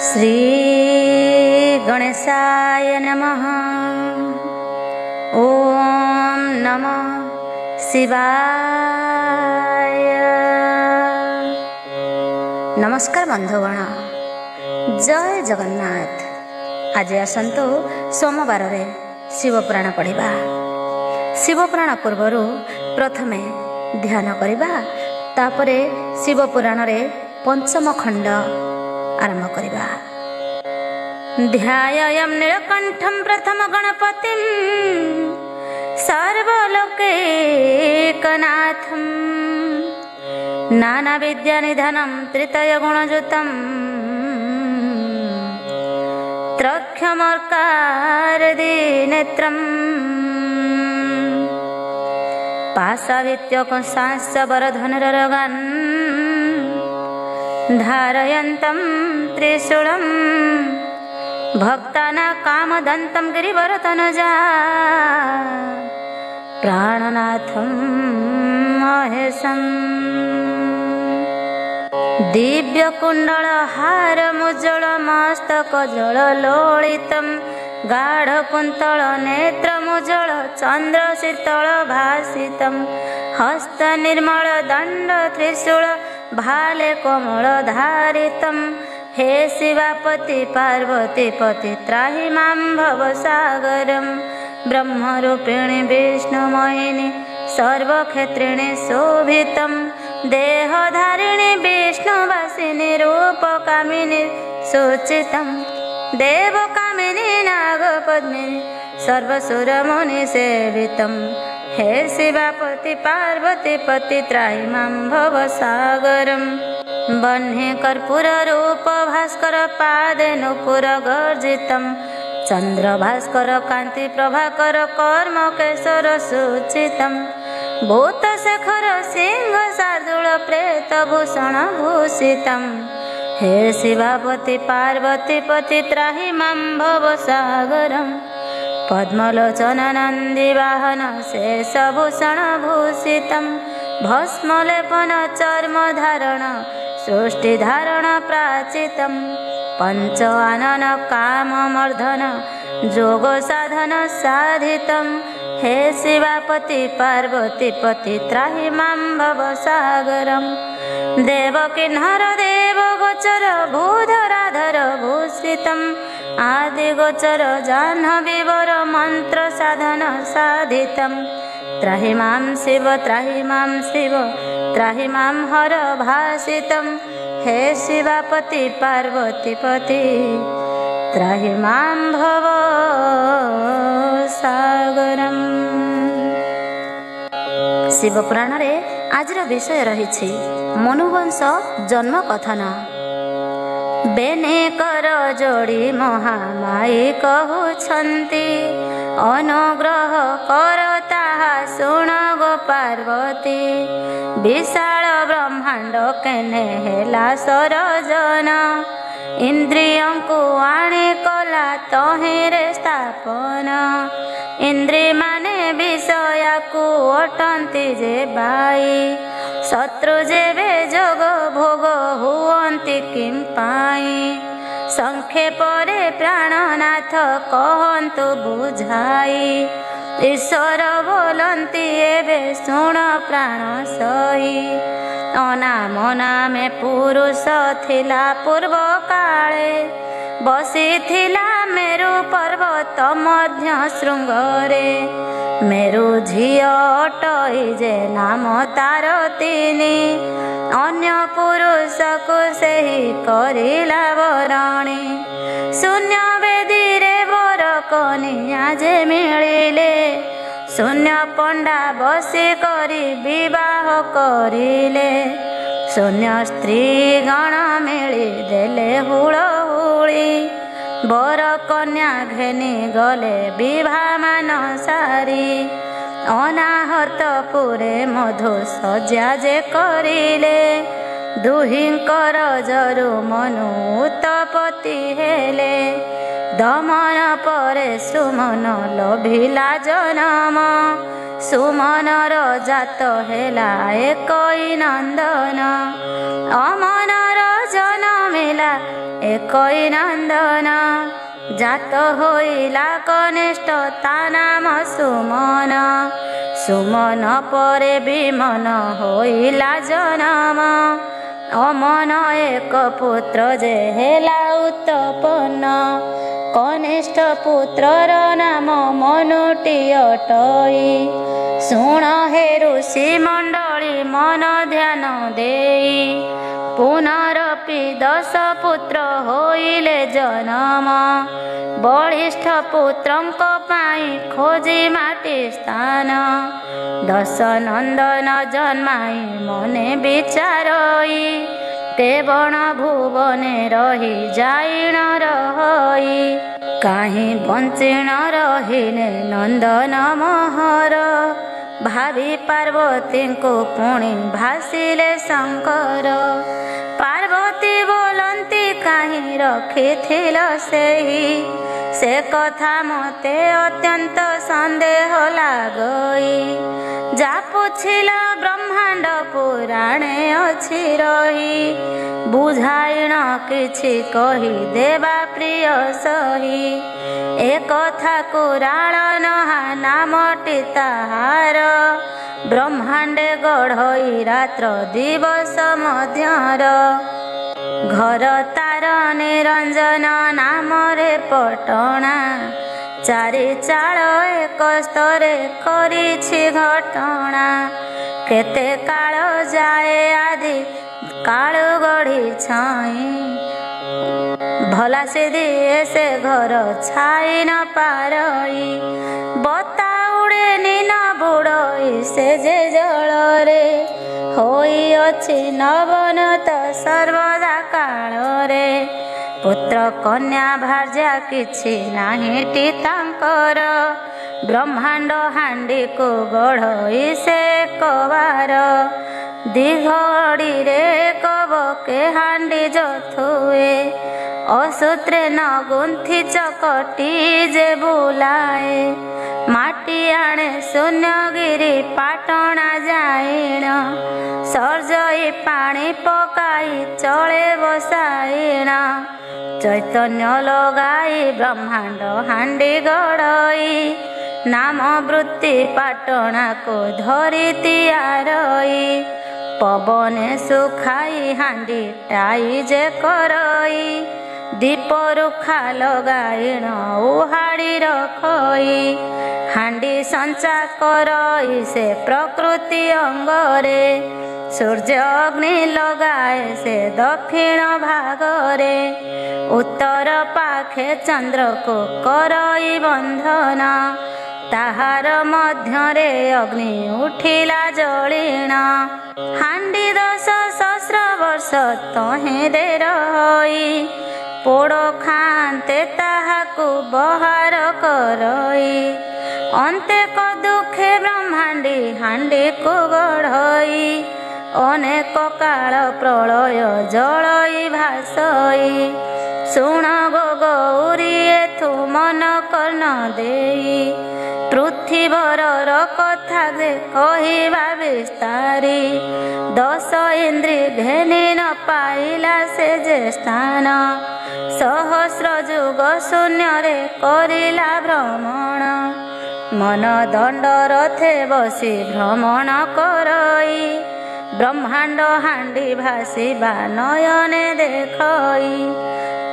श्री गणेशाय नमः। ओम नमः शिवाय। नमस्कार बंधुगण, जय जगन्नाथ। आज आसतु सोमवार रे शिवपुराण पढ़िबा। शिवपुराण पूर्वर प्रथमे ध्यान करिबा, तापरे शिवपुराण रे पंचम खंड आरंभ करिबा। ध्याययं नीलकंठं प्रथम गणपतिं सर्वलोकैकनाथं नानाविद्यानिधानं त्रितयगुणयुतं त्रक्षमर्कारदिनेत्रम् पाशावित्यकंसाश्च वरधनुरगान् धारयन्तं त्रिशूलं भक्तानां कामदन्तं गिरिवरतनुजा प्राणनाथं महेशम्। दिव्यकुण्डलहारमुज्ज्वलमस्तकजललोलितं गाढकुन्तल नेत्रमुज्ज्वल चन्द्रशीतलभासितं हस्तनिर्मलदण्ड त्रिशूल भाले कोमलधारितं। हे शिवापति पार्वतीपति त्राहि मां भवसागरं। ब्रह्मरूपिणि विष्णुमयिनि सर्वक्षेत्रिणि शोभितं देहधारिणि विष्णुवासिनि रूपकामिनि सूचितं देवकामिनि नागपद्मिनि सर्वसुरमुनिसेवितं। हे शिवापति पार्वतीपति त्राहि मां भवसागरं। बह्ने कर्पूररूप भास्कर पादे नूपुरगर्जितं चन्द्रभास्कर कान्ति प्रभाकर कर्मकेशर सूचितं भूतशेखर सिंह शार्दूल प्रेतभूषण भूषितं। हे शिवापति पार्वतीपति त्राहि मां भवसागरं। पद्मलोचन नन्दिवाहन शेषभूषण भूषितं भस्मलेपन चर्मधारण सृष्टिधारण प्राचितं पंच आनन काममर्धन जोग साधन साधितं। हे शिवापति पार्वतीपति त्राहि मां भवसागरं। देवकिन्नर देवगोचर भूधराधर भूषितं आदिगोचर जाह्नवीवर मंत्र साधन साधितं। त्राहि मां शिव त्राहि मां शिव त्राहि मां हर भासितं। हे शिवापति पार्वतीपति त्राहि मां भवसागरम्। शिवपुराण रे आजर विषय रही मनुवंश जन्म कथन। बेने कर जोड़ी महामाई कहउछन्ति अनुग्रह कर ताहा शुण गो पार्वती। विशाल ब्रह्मांड केने हेला सरजन इंद्रियंकु आणे कला तहेरे स्थापन। इंद्री माने विषयाकु अटंती जे बाई शत्रु जेबे जोग भोग हुअन्ति किं पाई। संक्षेपरे प्राणनाथ कहन्तु बुझाई ईश्वर बोलन्ति एबे शुण प्राण सही। अनामना में पुरुष थिला पूर्व काले बसिथिला मेरु पर्वत मध्य शृंगरे। मेरु झियो अटई जे नाम तार तिनी अन्य पुरुष को सेही करिला वरणी। शून्य वेदी रे वर कनिया जे मिलिले शून्य पंडा बसी करी विवाह करिले। शून्य स्त्री गण मिली देले हुलहुली बर कन्या घेनी गले विवाह मान सारी। अनाहत पुरे मधु सज्जा जे करिले दुहिंकर जरु मनु उत्पत्ति हेले। दमन परे सुमन लभिला जनम सुमनर जात हेला एकई नंदन। अमनर जनमिला एकई नंदन जात होइला कनिष्ठ ता नाम सुमन सुमन परे विमन होइला जनम अमन एक पुत्र जे हेला उत्पन्न कनिष्ठ पुत्रर नाम मनुटी अटई शुण हे ऋषि मंडली मन ध्यान देई पुनरपि 10 पुत्र होइले जनम बलिष्ठ पुत्रंक पाई खोजी माटी स्थान 10 नंदन जन्माई मने विचारई ते बण भुवने रही जाइण रही काहीं बंचिण रहीने नंदन महर भावी पार्वती को पुणी भासिले शंकर पार्वती बोलंती काहीं रखिथिल से कथा मते अत्यंत संदेह लागई जा पुछिल ब्रह्मांड पुराणे अछि रही बुझाइण किछि कही देवा प्रिय सही ए कथा कुराल नहा नामटी ताहार ब्रह्मांडे गढ़ई रात्र दिवस मध्यर घर तार निरंजन नाम रे पटना चारि चाल एक स्तरे करिछि घटना केते काल जाए आदि काल गढ़ी छाई भला से दिए से घर छाई न पारई बता उड़े नीन बुड़ई से जे जल रे होई अछि नवनत सर्वदा काल रे पुत्र कन्या भार्या किछि नाहिटी तांकर ब्रह्मांड हांडी को गढ़ई से कबार दिघड़ी रे कबके हांडी जथुए असूत्रे न गुंथि चकटी जे बुलाए माटी आणे शून्यगिरी पाटणा जाइण सर्जई पानी पकाई चले बसाइण चैतन्य लगाई ब्रह्मांड हांडी गड़ई नाम वृत्ति पाटणा को धरी तियारई पवने सुखाई हांडी टाई जे करई दीप रुखा लगाइण उहाड़ी रखई हांडी संचा करई से प्रकृति अंगरे सूर्य अग्नि लगाए से दक्षिण भागरे उत्तर पाखे चंद्र को करई बंधन ताहार मध्यरे अग्नि उठिला जलिण हांडी 10 सहस्र वर्ष तहेरे रही पोड़ खाते ताहाकु बहार करई अंते क दुखे ब्रह्मांडी हांडी को गढ़ई अनेक काल प्रलय जलई भासई शुण गो गौरी एथु मन कर्ण देई पृथ्वीवर कथा जे कहिबा विस्तारी 10 इंद्री घेनी न पाइला से जे स्थान सहस्र जुग शून्य रे करिला भ्रमण मन दंड रथे बसी भ्रमण करई ब्रह्मांड हांडी भासिबा नयने देखई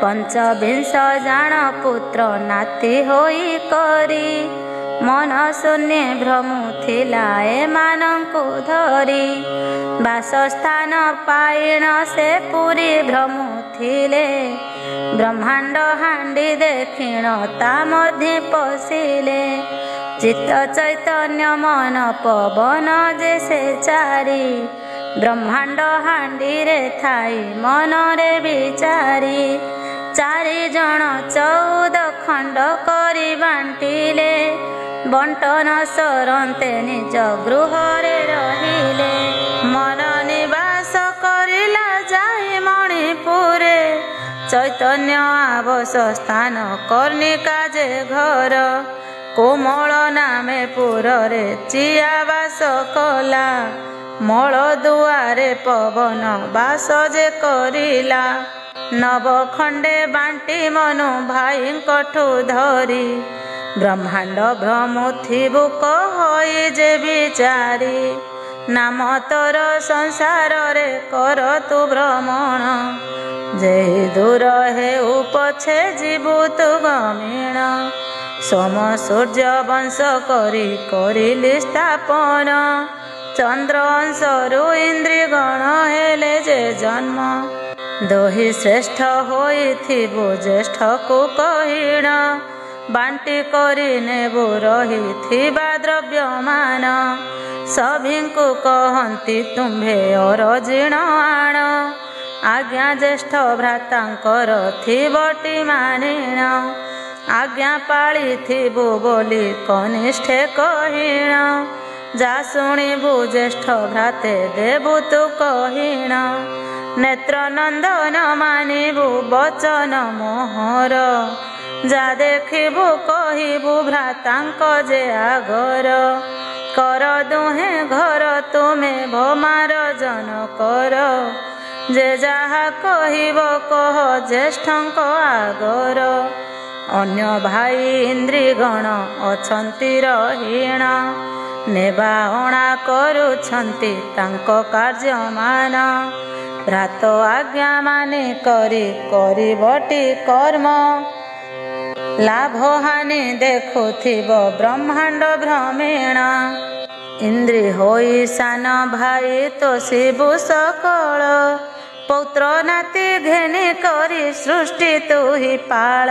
25 जान पुत्र नाती होई करी मन शून्य भ्रमुथिला एमानंकु धरी बासस्थान पाइण से पुरी भ्रमुथिले ब्रह्मांड हांडी देखिण ता मध्ये पशिले चित्त चैतन्य मन पवन जे से चारी ब्रह्मांड हांडी रे थाई मन रे विचारी 4 जन 14 खंड करी बांटिले बंटन सरंते निज गृह रे रहिले मन निवास करिला जाई मणिपुरे चैतन्य आवास स्थान कर्णिका जे घर कोमल नामे पुर रे चिया बास कला ମଳ ଦୁଆରେ ପବନ ବାସ ଯେ କରିଲା। ନବ ଖଣ୍ଡେ ବାଣ୍ଟି ମନୁ ଭାଇଙ୍କଠୁ ଧରି। ବ୍ରହ୍ମାଣ୍ଡ ଭ୍ରମୁଥିବୁ କହଇ ଯେ ବିଚାରି। ନାମ ତୋର ସଂସାରରେ କର ତୁ ଭ୍ରମଣ। ଯେହି ଦୂର ହେଉ ପଛେ ଯିବୁ ତୁ ଗମୀଣ। ସୋମ ସୂର୍ଯ୍ୟ ବଂଶ କରି କରିଲି ସ୍ଥାପନ। ଚନ୍ଦ୍ର ଅଂଶରୁ ଇନ୍ଦ୍ରିଗଣ ହେଲେ ଯେ ଜନ୍ମ। ଦୋହି ଶ୍ରେଷ୍ଠ ହୋଇଥିବୁ ଜ୍ୟେଷ୍ଠକୁ କହିଣ। ବାଣ୍ଟି କରି ନେବୁ ରହିଥିବା ଦ୍ରବ୍ୟମାନ। ସଭିଙ୍କୁ କହନ୍ତି ତୁମ୍ଭେ ଅରଜିଣ ଆଣ। ଆଜ୍ଞା ଜ୍ୟେଷ୍ଠ ଭ୍ରାତାଙ୍କର ଥିବଟି ମାନିଣ। ଆଜ୍ଞା ପାଳିଥିବୁ ବୋଲି କନିଷ୍ଠେ କହିଣ। ଯା ଶୁଣିବୁ ଜ୍ୟେଷ୍ଠ ଭ୍ରାତେ ଦେବୁ ତୁ କହିଣ। ନେତ୍ର ନନ୍ଦନ ମାନିବୁ ବଚନ ମୋହର। ଯା ଦେଖିବୁ କହିବୁ ଭ୍ରାତାଙ୍କ ଯେ ଆଗର। କର ଦୁହେଁ ଘର ତୁମେ ଭମାରଜନ କର। ଯେ ଯାହା କହିବ କହ ଜ୍ୟେଷ୍ଠଙ୍କ ଆଗର। ଅନ୍ୟ ଭାଇ ଇନ୍ଦ୍ରିଗଣ ଅଛନ୍ତି ରହିଣ। ନେବା ଅଣା କରୁଛନ୍ତି ତାଙ୍କ କାର୍ଯ୍ୟମାନ। ଭ୍ରାତ ଆଜ୍ଞା ମାନି କରି କରିବଟି କର୍ମ। ଲାଭ ହାନି ଦେଖୁଥିବ ବ୍ରହ୍ମାଣ୍ଡ ଭ୍ରମେଣ। ଇନ୍ଦ୍ରି ହୋଇ ସାନ ଭାଇ ତୋଷିବୁ ସକଳ। ପୌତ୍ର ନାତି ଘେନି କରି ସୃଷ୍ଟି ତୁହି ପାଳ।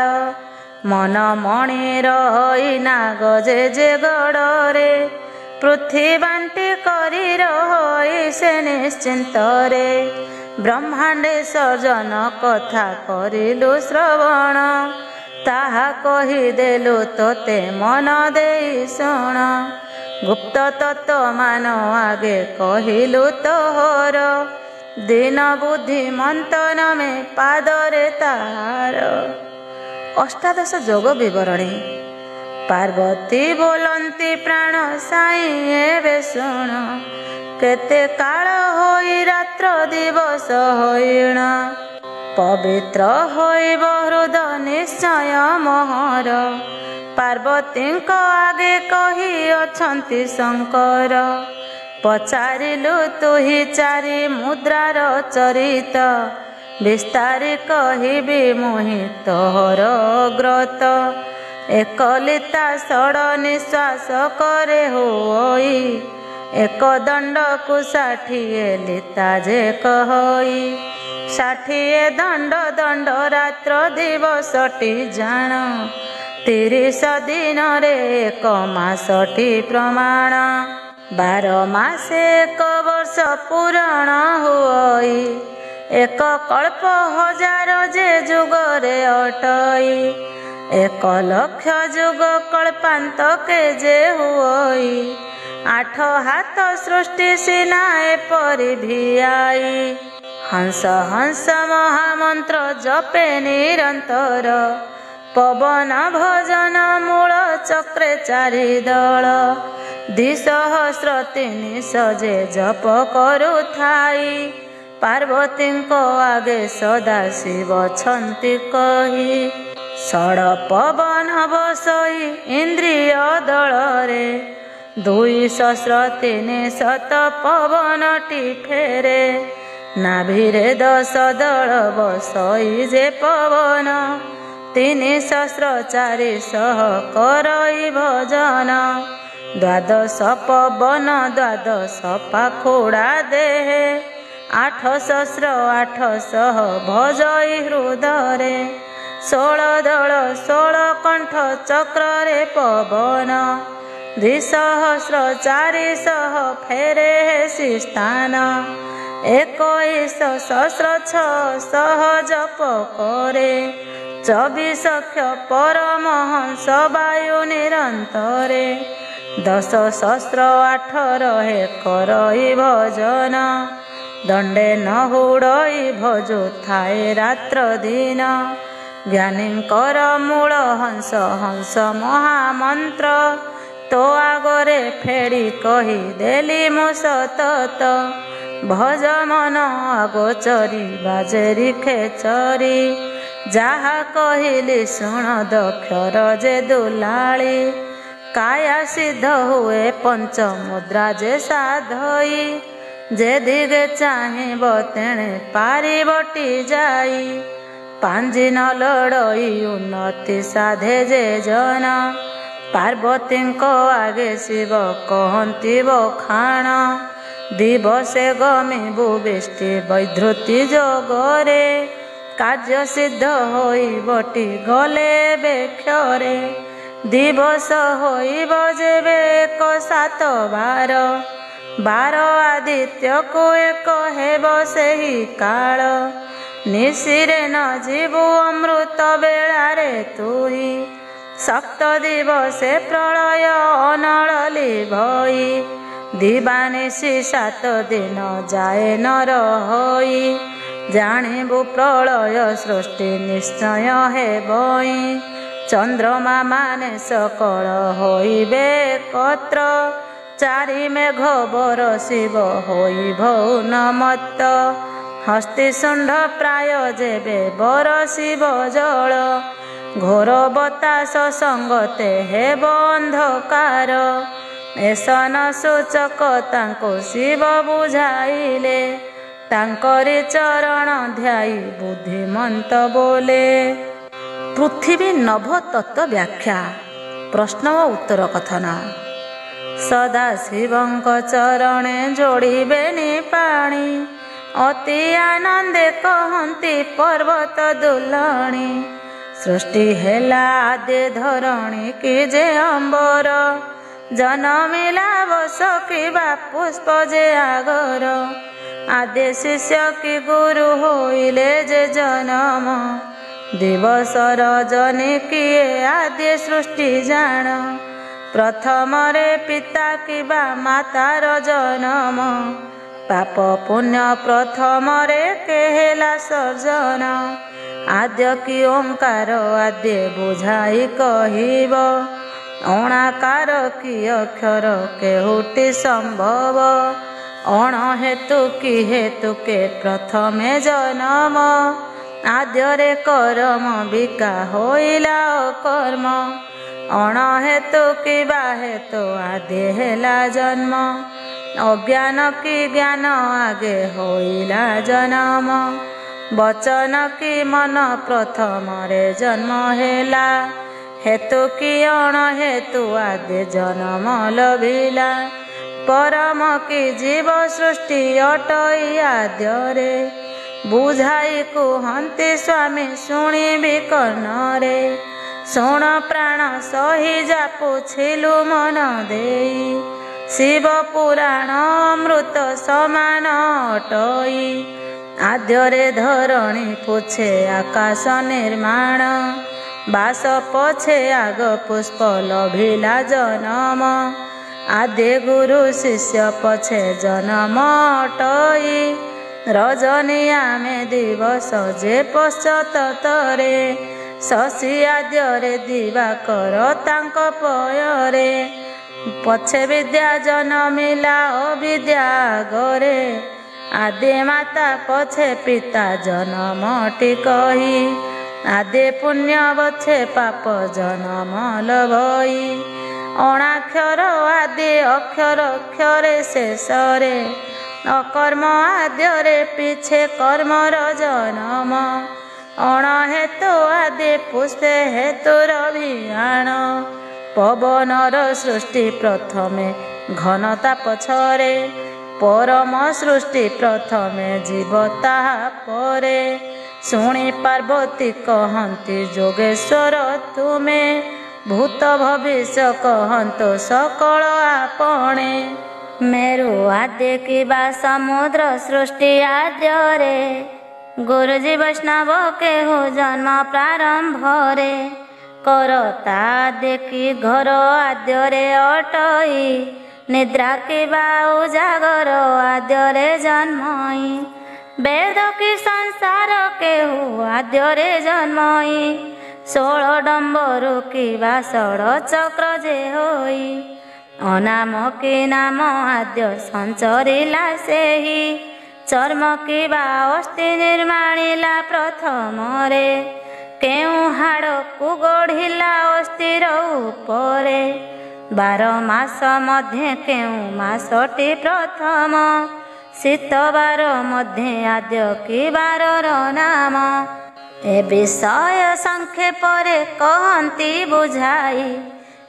ମନ ମଣି ରହି ନାଗ ଯେ ଯେ ଗଡ଼ରେ। ପୃଥ୍ୱୀ ବାଣ୍ଟି କରି ରହି ସେ ନିଶ୍ଚିନ୍ତରେ। ବ୍ରହ୍ମାଣ୍ଡେ ସର୍ଜନ କଥା କରିଲୁ ଶ୍ରବଣ। ତାହା କହିଦେଲୁ ତୋତେ ମନ ଦେଇ ଶୁଣ। ଗୁପ୍ତ ତତ୍ତ୍ୱ ମାନ ଆଗେ କହିଲୁ ତୋହର। ଦିନ ବୁଦ୍ଧି ମନ୍ତନମେ ପାଦରେ ତାହାର। ଅଷ୍ଟାଦଶ ଯୋଗ ବିବରଣୀ। ପାର୍ବତୀ ବୋଲନ୍ତି ପ୍ରାଣ ସାଇ ଏବେ ଶୁଣ। କେତେ କାଳ ହୋଇ ରାତ୍ର ଦିବସ ହୋଇଣ। ପବିତ୍ର ହୋଇବ ହୃଦ ନିଶ୍ଚୟ ମୋହର। ପାର୍ବତୀଙ୍କ ଆଗେ କହି ଅଛନ୍ତି ଶଙ୍କର। ପଚାରିଲୁ ତୁହି ଚାରି ମୁଦ୍ରାର ଚରିତ। ବିସ୍ତାରି କହିବି ମୁହିଁ ତୋହର ଗ୍ରତ। ଏକଲିତା ଷଡ଼ ନିଶ୍ୱାସ କରେ ହୋଇ। ଏକ ଦଣ୍ଡକୁ 60 ଲିତା ଯେ କହଇ। 60 ଦଣ୍ଡ ଦଣ୍ଡ ରାତ୍ର ଦିବସଟି ଜାଣ। 30 ଦିନରେ 1 ମାସଟି ପ୍ରମାଣ। 12 ମାସେ 1 ବର୍ଷ ପୂରଣ ହୁଅଇ। 1 କଳ୍ପ 1000 ଯେ ଯୁଗରେ ଅଟଇ। 1 ଲକ୍ଷ ଯୁଗ କଳ୍ପାନ୍ତକେ ଯେ ହୁଅଇ। 8 ହାତ ସୃଷ୍ଟି ସିନା ଏପରି ଭିଆଇ। ହଂସ ହଂସ ମହାମନ୍ତ୍ର ଜପେ ନିରନ୍ତର। ପବନ ଭଜନ ମୂଳ ଚକ୍ରେ 4 ଦଳ। 2,300 ଯେ ଜପ କରୁଥାଇ। ପାର୍ବତୀଙ୍କ ଆଗେ ସଦାଶିବ ଅଛନ୍ତି କହି। ଷଡ଼ ପବନ ବସଇ ଇନ୍ଦ୍ରିୟ ଦଳରେ। 2,300 ପବନଟି ଫେରେ। ନାଭିରେ 10 ଦଳ ବସଇ ଯେ ପବନ। 3,400 କରଇ ଭଜନ। 12 ପବନ 12 ପାଖୁଡ଼ା ଦେହେ। 8,800 ଭଜଇ ହୃଦରେ। 16 ଦଳ 16 କଣ୍ଠ ଚକ୍ରରେ ପବନ। 2,400 ଫେରେ ହେସି ସ୍ଥାନ। 21,600 ଜପ କରେ। 24 ପରମହଂସ ବାୟୁ ନିରନ୍ତରେ। 10,800 ରହେ କରଇ ଭଜନ। ଦଣ୍ଡେ ନ ହୁଡ଼ଇ ଭଜୁଥାଏ ରାତ୍ର ଦିନ। ଜ୍ଞାନୀଙ୍କର ମୂଳ ହଂସ ହଂସ ମହାମନ୍ତ୍ର। तो आगरे फेड़ी कही देली मु सतत भज मन अगोचरी बाजेरी खेचरी जहा कहली शुण दक्षर जे दुलाली काया सिद्ध हुए पंच मुद्रा जे साधई जे दिगे चाहिब तेणे पारी बटी जाई पांजी न लड़ई उन्नति साधे जे जन पार्वती आगे शिव कहती बखाण दिवसे गमिबु बिष्टि वैधृति जोगरे कार्य सिद्ध होई बटी गले बेक्षरे दिवस होइब जेबे 1/7 12 आदित्य को एक हेब सेही काल निशिरे न जीवु अमृत बेलारे तुही सप्त दिवसे प्रलय अनळली भई दिवानिशी 7 दिन जाए न रही जानिबु प्रलय सृष्टि निश्चय हेबई चंद्रमा माने सकल होइबे एकत्र चारि मेघ बरसिब होइब उन्मत्त हस्ती शुंड प्राय जेबे बरसिब जल घोर बतास संगते हेब अंधकार एसन सूचक तांको शिव बुझाइले तांकरी चरण ध्याई बुद्धिमंत बोले। पृथ्वी नभ तत्व व्याख्या प्रश्न व उत्तर कथन सदा शिवंक चरणे जोड़िबेनि पाणी अति आनंदे कहती पर्वत दुलणी सृष्टि हेला आदि धरणी कि जे अंबर जनमिला बस किबा पुष्प जे आगर आदि शिष्य कि गुरु होइले जे जनम दिवस रजनी किए आदि सृष्टि जान प्रथम रे पिता किबा मातार जनम पाप पुण्य प्रथम रे केहेला सर्जन आद्य कि ओंकार आद्य बुझाई कहिब अणाकार कि अक्षर केहुटी संभव अण हेतु कि हेतु के प्रथमे जनम आद्यरे कर्म बिका होइला कर्म अण हेतु कि बा हेतु आदि हेला जन्म अज्ञान कि ज्ञान आगे होइला जन्म वचन कि मन प्रथम रे जन्म हेला हेतु कि अण हेतु आदि जन्म लभिला परम कि जीव सृष्टि अटई आद्यरे बुझाई कुहंती स्वामी शुणिबि कर्णरे शुण प्राण सही जा पुछिलु मन देई शिव पुराण अमृत समान अटई आद्यरे धरणी पुछे आकाश निर्माण बास पछे आग पुष्प लभिला जनम आदि गुरु शिष्य पछे जनम अटई रजनी आमे दिवस जे पश्चातरे शशि आद्यरे दिवाकर तांक पयरे पछे विद्या जनमिला अविद्या गरे आदि माता पछे पिता जनमटी कही आदि पुण्य पछे पाप जनम लभई अणाक्षर आदि अक्षर अक्षरे शेषरे अकर्म आद्यरे पीछे कर्मर जनम अण हेतु आदि पुष्पे हेतुर अभियान पवनर सृष्टि प्रथमे घनता पछरे परम सृष्टि प्रथमे जीव ताहा परे शुणी पार्वती कहती जोगेश्वर तुमे भूत भविष्य कहंतो सकल आपणे मेरु आद्य किबा समुद्र सृष्टि आद्यरे गुरुजी वैष्णव केहु जन्म प्रारंभ रे करता देखी घर आद्यरे अटई निद्रा किबा उजागर आद्यरे जन्मई वेद की संसार केहु आद्यरे जन्मई 16 डम्बरु किबा 16 चक्र जे होई ଅନାମ କି ନାମ ଆଦ୍ୟ ସଞ୍ଚରିଲା ସେହି ଚର୍ମ କିବା ଅସ୍ଥି ନିର୍ମାଣିଲା ପ୍ରଥମରେ କେଉଁ ହାଡ଼କୁ ଗଢ଼ିଲା ଅସ୍ଥିର ଉପରେ 12 ମାସ ମଧ୍ୟେ କେଉଁ ମାସଟି ପ୍ରଥମ ଶୀତ ବାର ମଧ୍ୟେ ଆଦ୍ୟ କି ବାରର ନାମ ଏ ବିଷୟ ସଂକ୍ଷେପରେ କହନ୍ତି ବୁଝାଇ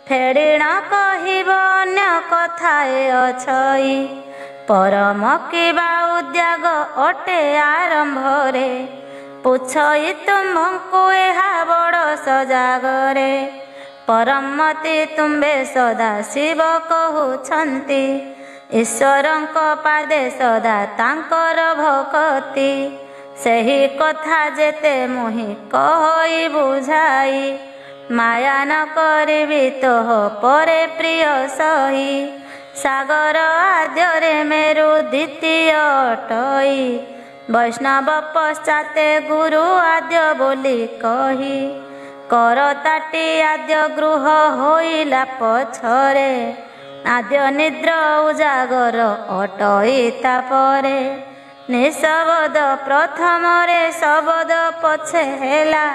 ଫେଡ଼ି ନ କହିବ ଅନ୍ୟ କଥାଏ ଅଛଇ ପରମ କିବା ଉଦ୍ୟାଗ ଅଟେ ଆରମ୍ଭରେ ପୁଛଇ ତୁମ୍ଭଙ୍କୁ ଏହା ବଡ଼ ସଜାଗରେ ପରମତି ତୁମ୍ଭେ ସଦା ଶିବ କହୁଛନ୍ତି ଈଶ୍ୱରଙ୍କ ପାଦେ ସଦା ତାଙ୍କର ଭକତି ସେହି କଥା ଯେତେ ମୁହିଁ କହି ବୁଝାଇ ମାୟା ନ କରିବି ତୋହ ପରେ ପ୍ରିୟ ସହି ସାଗର ଆଦ୍ୟରେ ମେରୁ ଦ୍ୱିତୀୟ ଅଟଇ ବୈଷ୍ଣବ ପଶ୍ଚାତେ ଗୁରୁ ଆଦ୍ୟ ବୋଲି କହି କରତାଟି ଆଦ୍ୟ ଗୃହ ହୋଇଲା ପଛରେ ଆଦ୍ୟ ନିଦ୍ର ଉଜାଗର ଅଟଇ ତାପରେ ନିଶବଦ ପ୍ରଥମରେ ଶବଦ ପଛେ ହେଲା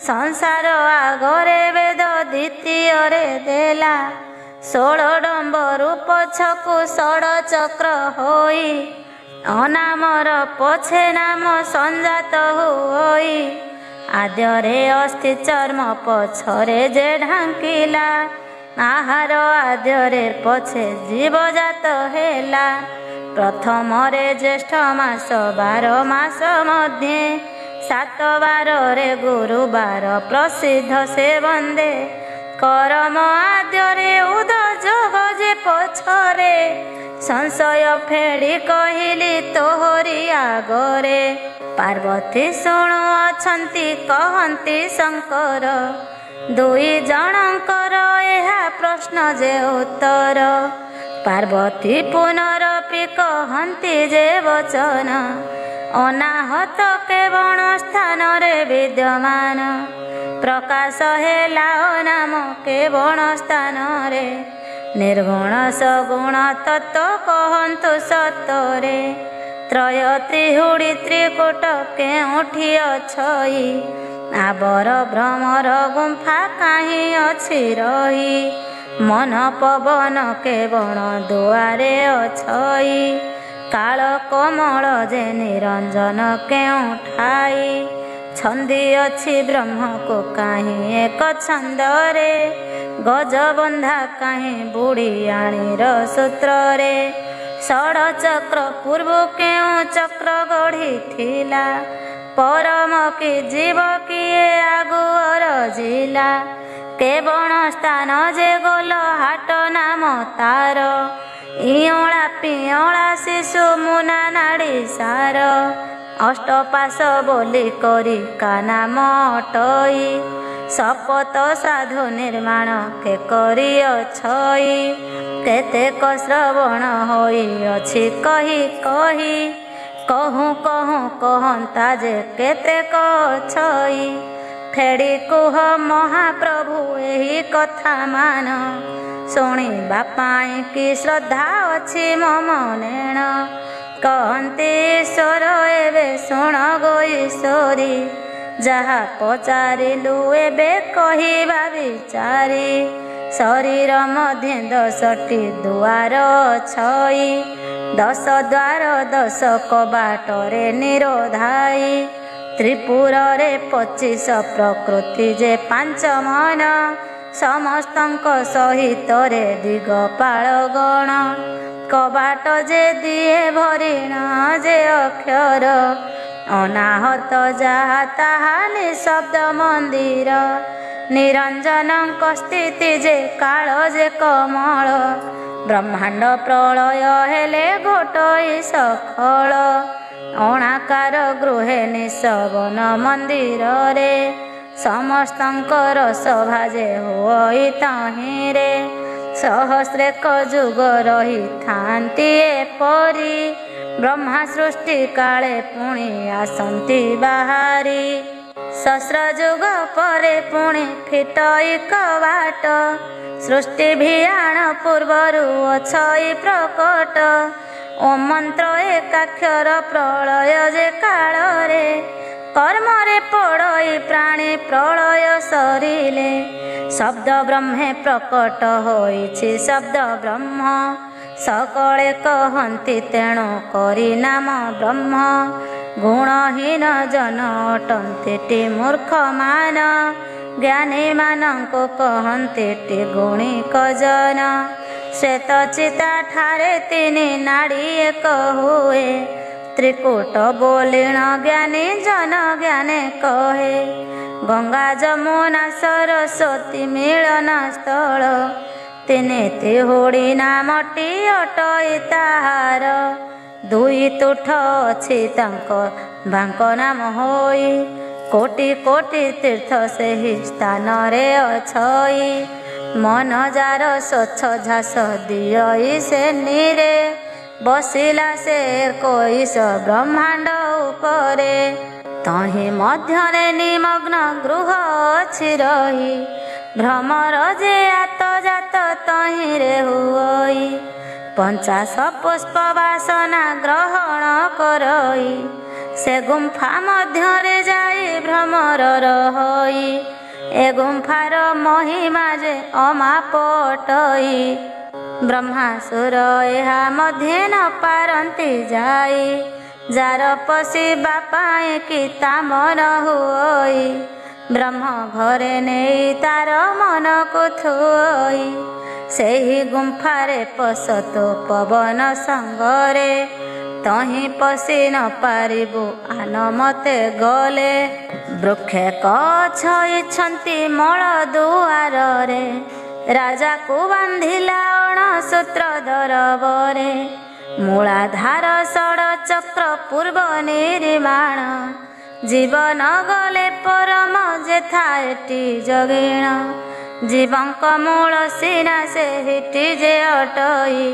ସଂସାର ଆଗରେ ବେଦ ଦ୍ୱିତୀୟରେ ଦେଲା 16 ଡମ୍ବରୁ ପଛକୁ ଷଡ଼ଚକ୍ର ହୋଇ ଅନାମର ପଛେ ନାମ ସଂଜାତ ହୋଇ ଆଦ୍ୟରେ ଅସ୍ଥି ଚର୍ମ ପଛରେ ଯେ ଢାଙ୍କିଲା ଆହାର ଆଦ୍ୟରେ ପଛେ ଜୀବଜାତ ହେଲା ପ୍ରଥମରେ ଜ୍ୟେଷ୍ଠ ମାସ 12 ମାସ ମଧ୍ୟେ 7 ବାରରେ ଗୁରୁବାର ପ୍ରସିଦ୍ଧ ସେ ବନ୍ଦେ କରମ ଆଦ୍ୟରେ ଉଦ ଯୋଗ ଯେ ପଛରେ ସଂଶୟ ଫେଡ଼ି କହିଲି ତୋହରି ଆଗରେ ପାର୍ବତୀ ଶୁଣୁ ଅଛନ୍ତି କହନ୍ତି ଶଙ୍କର 2 ଜଣଙ୍କର ଏହା ପ୍ରଶ୍ନ ଯେ ଉତ୍ତର ପାର୍ବତୀ ପୁନରପି କହନ୍ତି ଯେ ବଚନ ଅନାହତ କେବଳ ସ୍ଥାନରେ ବିଦ୍ୟମାନ ପ୍ରକାଶ ହେଲା ଅନାମ କେବଳ ସ୍ଥାନରେ ନିର୍ଗୁଣ ସଗୁଣ ତତ୍ତ୍ୱ କହନ୍ତୁ ସତରେ ତ୍ରୟ ତ୍ରିହୁଡ଼ି ତ୍ରିକୂଟ କେଉଁଠି ଅଛଇ ଆବର ଭ୍ରମର ଗୁମ୍ଫା କାହିଁ ଅଛି ରହି ମନ ପବନ କେବଳ ଦୁଆରେ ଅଛଇ କାଳ କୋମଳ ଯେ ନିରଞ୍ଜନ କେଉଁଠାଇ ଛନ୍ଦି ଅଛି ବ୍ରହ୍ମକୁ କାହିଁ ଏକ ଛନ୍ଦରେ ଗଜବନ୍ଧା କାହିଁ ବୁଢ଼ୀ ଆଣିର ସୂତ୍ରରେ ଷଡ଼ଚକ୍ର ପୂର୍ବ କେଉଁ ଚକ୍ର ଗଢ଼ିଥିଲା ପରମ କି ଜୀବ କିଏ ଆଗୁଅର ଜିଲା କେବଳ ସ୍ଥାନ ଯେ ଗୋଲ ହାଟ ନାମ ତାର ଇଅଁଳା ପିଅଁଳା ଶିଶୁ ମୁନା ନାଡ଼ି ସାର ଅଷ୍ଟପାଶ ବୋଲି କରି କା ନାମ ଅଟଇ ଶପଥ ସାଧୁ ନିର୍ମାଣ କେ କରି ଅଛଇ କେତେକ ଶ୍ରବଣ ହୋଇଅଛି କହି କହି କହୁଁ କହୁଁ କହନ୍ତା ଯେ କେତେକ ଅଛଇ ଫେଡ଼ି କୁହ ମହାପ୍ରଭୁ ଏହି କଥା ମାନ ଶୁଣିବା ପାଇଁ କି ଶ୍ରଦ୍ଧା ଅଛି ମମ ନେଣ କହନ୍ତି ଈଶ୍ୱର ଏବେ ଶୁଣ ଗୋ ଈଶ୍ୱରୀ ଯାହା ପଚାରିଲୁ ଏବେ କହିବା ବିଚାରି ଶରୀର ମଧ୍ୟେ 10ଟି ଦୁଆର ଅଛଇ 10 ଦ୍ୱାର 10 କବାଟରେ ନିରୋଧାଇ ତ୍ରିପୁରରେ 25 ପ୍ରକୃତି ଯେ 5 ମନ ସମସ୍ତଙ୍କ ସହିତରେ ଦିଗପାଳ ଗଣ କବାଟ ଯେ ଦିଏ ଭରିଣ ଯେ ଅକ୍ଷର ଅନାହତ ଯାହା ତାହା ନିଶବ୍ଦ ମନ୍ଦିର ନିରଞ୍ଜନଙ୍କ ସ୍ଥିତି ଯେ କାଳ ଯେ କମଳ ବ୍ରହ୍ମାଣ୍ଡ ପ୍ରଳୟ ହେଲେ ଘୋଟଇ ସଖଳ ଅଣାକାର ଗୃହେ ନିଶବନ ମନ୍ଦିରରେ ସମସ୍ତଙ୍କର ସଭା ଯେ ହୋଇ ତହିଁରେ ସହସ୍ରେକ ଯୁଗ ରହିଥାନ୍ତି ଏପରି ବ୍ରହ୍ମା ସୃଷ୍ଟି କାଳେ ପୁଣି ଆସନ୍ତି ବାହାରି ସହସ୍ର ଯୁଗ ପରେ ପୁଣି ଫିଟଇ କବାଟ सृष्टि भियाण पूर्वरु अछई प्रकट ओम मंत्र एकाक्षर प्रलय जे काल रे कर्मरे पड़ई प्राणी प्रलय सरिले शब्द ब्रह्मे प्रकट होइछि शब्द ब्रह्म सकले कहन्ति तेणु करी नाम ब्रह्म गुणहीन जन अटन्ति मूर्ख मान ज्ञानी मानंको कहन्ति गुणिक जन श्वेत चिता ठारे तिनि नाड़ी एक हुए त्रिकूट बोलिण ज्ञानी जन ज्ञाने कहे गंगा जमुना सरस्वती मिलन स्थल तिने तिहुड़ी नामटी अटई ताहार दुई तुठ अछि तांको भांको नाम होई कोटि कोटि तीर्थ सेहि स्थान रे अछई मन जार स्वच्छ झास दियई से नीरे बसिला से कोईस ब्रह्मांड उपरे तहि मध्यरे निमग्न गृह अछि रही भ्रमर जे आत जात तहि रे हुई 50 पुष्प वासना ग्रहण करई से गुंफा मध्यरे जाई भ्रमर रही ए गुंफार महिमा जे अमापटई ब्रह्मासुर एहा मध्य न पारंती जाई जार पशिबा पाए कि तामन हुई ब्रह्म घरे नहीं तार मन को थोई सेही गुंफारे पसतो पवन संगरे तही पशि न पारिबु आन मते गले वृक्षे कछइछन्ति मल दुआर रे राजा को बांधिला सूत्र दरबरे मूलाधार षड चक्र पूर्व निर्माण जीवन गले परम जेथा एटी जगिण जीवंक मूल सीना से हिटी जे अटई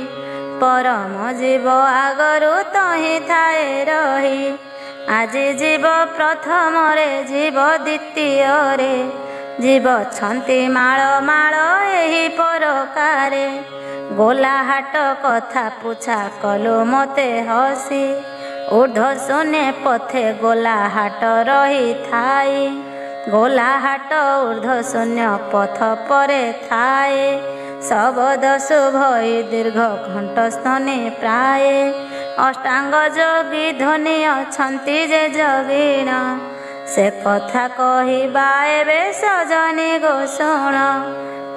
परम जीव आगरु तही थाए रही আজি जीव प्रथम रे जीव द्वितीय रे जीव छंती माଳ माଳ एही परकारे गोला हाट कथा पूछा कलो मते हसी ऊर्ध्व शून्य पथे गोला हाट रही थाई गोला हाट ऊर्ध्व शून्य पथ परे थाए शबद शुभई दीर्घ घंट स्तने प्राय अष्टांग जोगी ध्वनि अछंती जे जगिण से कथा कहिबा एबे सजनी गो शुण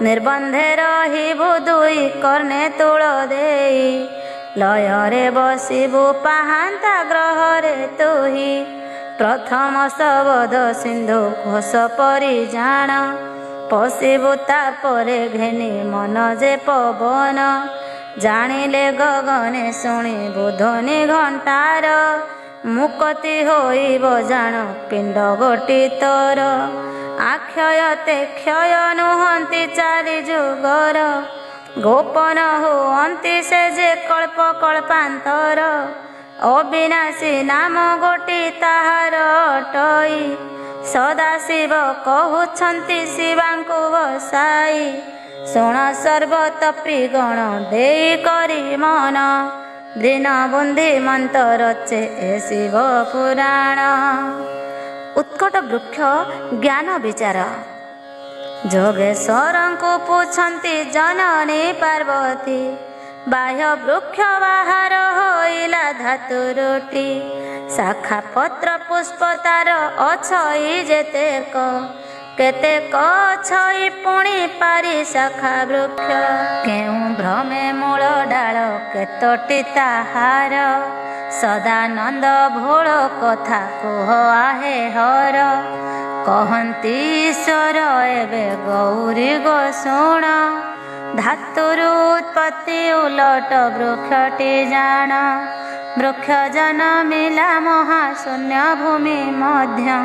निर्बंधे रहिबु दुई कर्णे तुल देई लयरे बसिबु पाहांता ग्रहरे तुही प्रथम शबद सिंधु घोष परि जाण पशिबु तापरे घेनी मन जे पवन जानिले गगने शुणिबु ध्वनि घंटार मुकति होइब जाण पिंड गोटी तोर आक्षयते क्षय नुहंती चारि जुगर गोपन हुअंती से जे कल्प कल्पांतर अविनाशी नाम गोटी ताहार अटई सदाशिव कहउछंती शिवांकु बसाई शुण सर्वतपी गण देई करी मन दिन बुंदी मंत्र रचे ए शिव पुराण उत्कट वृक्ष ज्ञान विचार जोगेश्वर को पूछंती जननी पार्वती बाह्य वृक्ष बाहर होइला धातु रोटी शाखा पत्र पुष्प तार अछई जेतेक केतेक अछई पुणी पारी शाखा वृक्ष केउ भ्रमे मूल डाल केतोटी ताहार सदानंद भोल कथा कुह आहे हर कहंती ईश्वर एबे गौरी गो शुण धातुरु उत्पत्ति उलट वृक्षटी जाण वृक्ष जन्मिला महाशून्य भूमि मध्य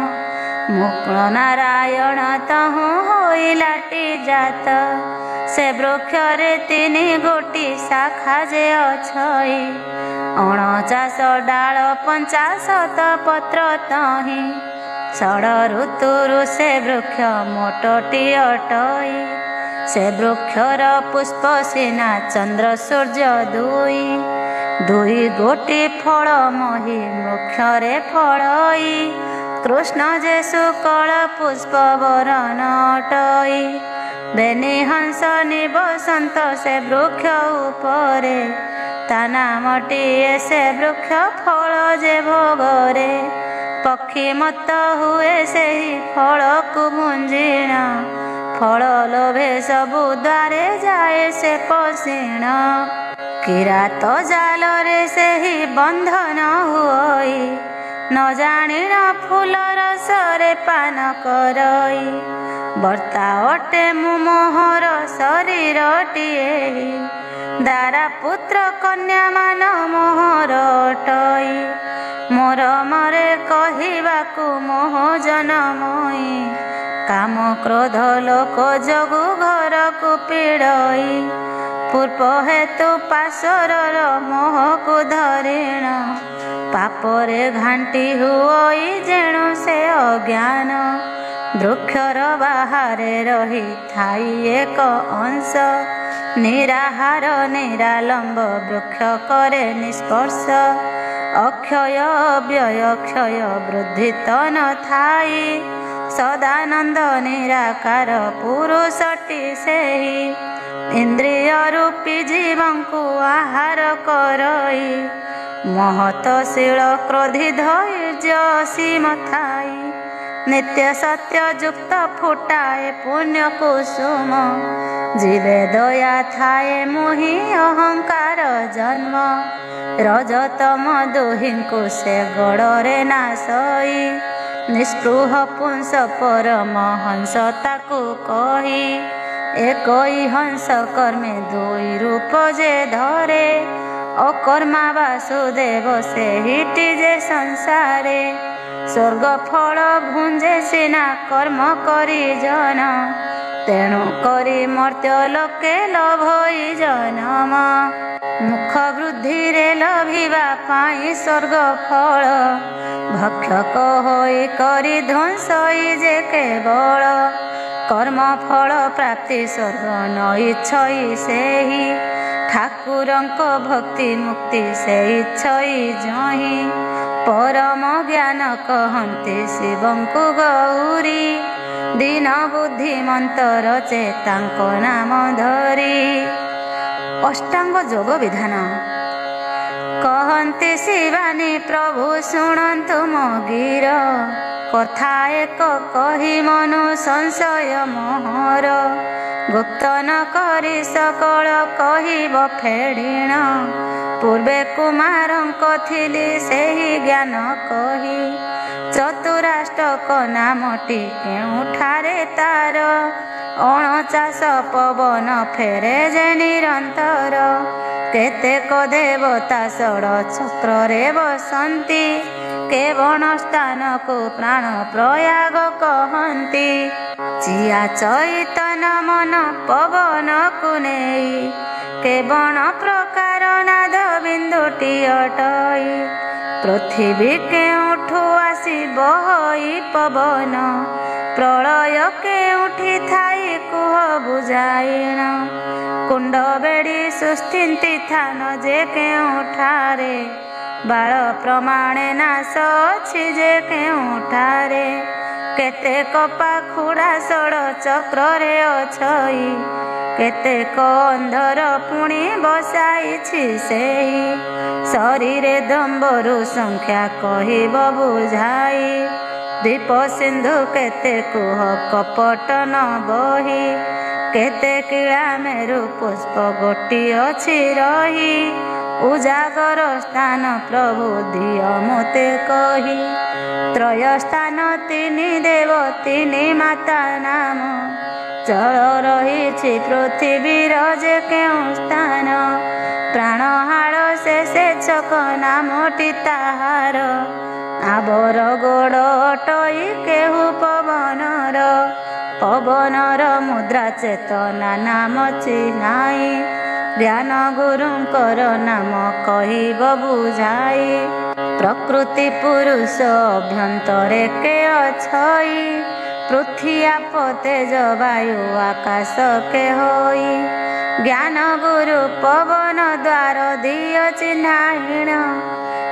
मुकुल नारायण तहु होइलाटी जात से वृक्ष रे 3 गोटी शाखा जे अछई 49 डाल 50 पत्र तही षड ऋतुरु से वृक्ष मोटटी अटई ସେ ବୃକ୍ଷର ପୁଷ୍ପ ସିନା ଚନ୍ଦ୍ର ସୂର୍ଯ୍ୟ ଦୁଇ, ଦୁଇ ଗୋଟି ଫଳ ମହି ବୃକ୍ଷରେ ଫଳଇ, କୃଷ୍ଣ ଯୀଶୁ କଳ ପୁଷ୍ପ ବରନ ଅଟଇ। ବେନି ହଂସ ନିବସନ୍ତ ସେ ବୃକ୍ଷ ଉପରେ, ତା ନାମଟିଏ ସେ ବୃକ୍ଷ ଫଳ ଯେ ଭୋଗରେ। ପକ୍ଷୀ ମତ ହୁଏ ସେହି ଫଳକୁ ଭୁଞ୍ଜିଣ, ଫଳ ଲୋଭେ ସବୁ ଦ୍ୱାରେ ଯାଏ ସେ ପଶିଣ। କିରାତ ଜାଲରେ ସେହି ବନ୍ଧନ ହୁଅଇ, ନ ଜାଣିଣ ଫୁଲ ରସରେ ପାନ କରଇ। ବର୍ତ୍ତା ଅଟେ ମୁଁ ମୋହର ଶରୀରଟିଏ, ଦାରା ପୁତ୍ର କନ୍ୟା ମାନ ମୋହର ଅଟଇ। ମୋର ମରେ କହିବାକୁ ମୋହ ଜନମଇ, କାମ କ୍ରୋଧ ଲୋକ ଯୋଗୁ ଘରକୁ ପୀଡ଼ଇ। ପୂର୍ବ ହେତୁ ପାଶରର ମୋହକୁ ଧରିଣ, ପାପରେ ଘାଣ୍ଟି ହୁଅଇ ଯେଣୁ ସେ ଅଜ୍ଞାନ। ବୃକ୍ଷର ବାହାରେ ରହି ଥାଇ ଏକ ଅଂଶ, ନିରାହାର ନିରାଲମ୍ବ ବୃକ୍ଷ କରେ ନିଷ୍ପର୍ଶ। ଅକ୍ଷୟ ଅବ୍ୟୟ କ୍ଷୟ ବୃଦ୍ଧି ତ ନ ଥାଇ, ସଦାନନ୍ଦ ନିରାକାର ପୁରୁଷଟି ସେହି। ଇନ୍ଦ୍ରିୟ ରୂପୀ ଜୀବଙ୍କୁ ଆହାର କରଇ, ମହତଶୀଳ କ୍ରୋଧି ଧୈର୍ଯ୍ୟ ଅସୀମ ଥାଇ। ନିତ୍ୟ ସତ୍ୟ ଯୁକ୍ତ ଫୁଟାଏ ପୁଣ୍ୟ କୁସୁମ, ଜୀବେ ଦୟା ଥାଏ ମୁହିଁ ଅହଙ୍କାର ଜନ୍ମ। ରଜତମ ଦୁହିଁଙ୍କୁ ସେ ଗଡ଼ରେ ନାଶଇ, ନିସ୍ପୃହ ପୁଂସ ପରମ ହଂସ ତାକୁ କହି। ଏକଇ ହଂସ କର୍ମେ ଦୁଇ ରୂପ ଯେ ଧରେ, ଅକର୍ମା ବାସୁଦେବ ସେହିଟି ଯେ ସଂସାରେ। ସ୍ୱର୍ଗ ଫଳ ଭୁଞ୍ଜେ ସିନା କର୍ମ କରି ଜନ, ତେଣୁ କରି ମର୍ତ୍ୟ ଲୋକେ ଲଭଇ ଜନମ। ମୁଖ ବୃଦ୍ଧିରେ ଲଭିବା ପାଇଁ ସ୍ୱର୍ଗ ଫଳ, ଭକ୍ଷକ ହୋଇ କରି ଧ୍ୱଂସଇ ଯେ କେବଳ। କର୍ମ ଫଳ ପ୍ରାପ୍ତି ସ୍ୱର୍ଗ ନ ଇଚ୍ଛଇ ସେହି, ଠାକୁରଙ୍କ ଭକ୍ତି ମୁକ୍ତି ସେ ଇଚ୍ଛଇ ଯହିଁ। ପରମ ଜ୍ଞାନ କହନ୍ତି ଶିବଙ୍କୁ ଗୌରୀ, ଦୀନ ବୁଦ୍ଧି ମନ୍ତର ଚେତାଙ୍କ ନାମ ଧରି। ଅଷ୍ଟାଙ୍ଗ ଯୋଗ ବିଧାନ କହନ୍ତି ଶିବାନୀ ପ୍ରଭୁ ଶୁଣନ୍ତୁ ମୋ ଗୀର। କଥା ଏକ କହି ମନୁ ସଂଶୟ ମୋହର, ଗୁପ୍ତ ନ କରି ସକଳ କହିବ ଫେଡ଼ିଣ। ପୂର୍ବେ କୁମାରଙ୍କ ଥିଲି ସେହି ଜ୍ଞାନ କହି, ଚତୁରାଷ୍ଟକ ନାମଟି କେଉଁଠାରେ ତାର। 49 ପବନ ଫେରେ ଯେ ନିରନ୍ତର, କେତେକ ଦେବତା ଷଡ଼ ଚକ୍ରରେ ବସନ୍ତି। କେବଳ ସ୍ଥାନକୁ ପ୍ରାଣ ପ୍ରୟାଗ କହନ୍ତି, ଚିଆ ଚୈତନ ମନ ପବନକୁ ନେଇ। କେବଳ ପ୍ରକାର ନାଦ ବିନ୍ଦୁଟି ଅଟଇ, ପୃଥିବୀ କେଉଁଠୁ ଆସି ବହଇ ପବନ। ପ୍ରଳୟ କେଉଁଠି ଥାଇ କୁହ ବୁଝାଇଣ, କୁଣ୍ଡ ବେଡ଼ି ସୁସ୍ଥିନ୍ତି ଥାନ ଯେ କେଉଁଠାରେ। ବାଳ ପ୍ରମାଣେ ନାଶ ଅଛି ଯେ କେଉଁଠାରେ। କେତେକ ପାଖୁଡ଼ା ଷଡ଼ ଚକ୍ରରେ ଅଛଇ, କେତେକ ଅନ୍ଧର ପୁଣି ବସାଇଛି ସେହି। ଶରୀରେ ଦମ୍ବରୁ ସଂଖ୍ୟା କହିବ ବୁଝାଇ, ଦୀପ ସିନ୍ଧୁ କେତେ କୁହ କପଟ ନ ବହି। କେତେ କିଳା ମେରୁ ପୁଷ୍ପ ଗୋଟି ଅଛି ରହି, ଉଜାଗର ସ୍ଥାନ ପ୍ରଭୁ ଦିଅ ମୋତେ କହି। ତ୍ରୟ ସ୍ଥାନ ତିନି ଦେବ ତିନି ମାତା ନାମ, ଚଳ ରହିଛି ପୃଥିବୀର ଯେ କେଉଁ ସ୍ଥାନ। ପ୍ରାଣହାଳ ଶେଷେ ଛକ ନାମଟି ତାହାର, ଆବର ଗୋଡ଼ ଅଟଇ କେହୁ ପବନର। ପବନର ମୁଦ୍ରା ଚେତନା ନାମ ଚିହ୍ନାଇ, ଜ୍ଞାନ ଗୁରୁଙ୍କର ନାମ କହିବ ବୁଝାଇ। ପ୍ରକୃତି ପୁରୁଷ ଅଭ୍ୟନ୍ତରେ କେ ଅଛଇ, पृथ्वी आप तेज वायु आकाश के होई ज्ञान गुरु पवन द्वार दिय चिन्हाइण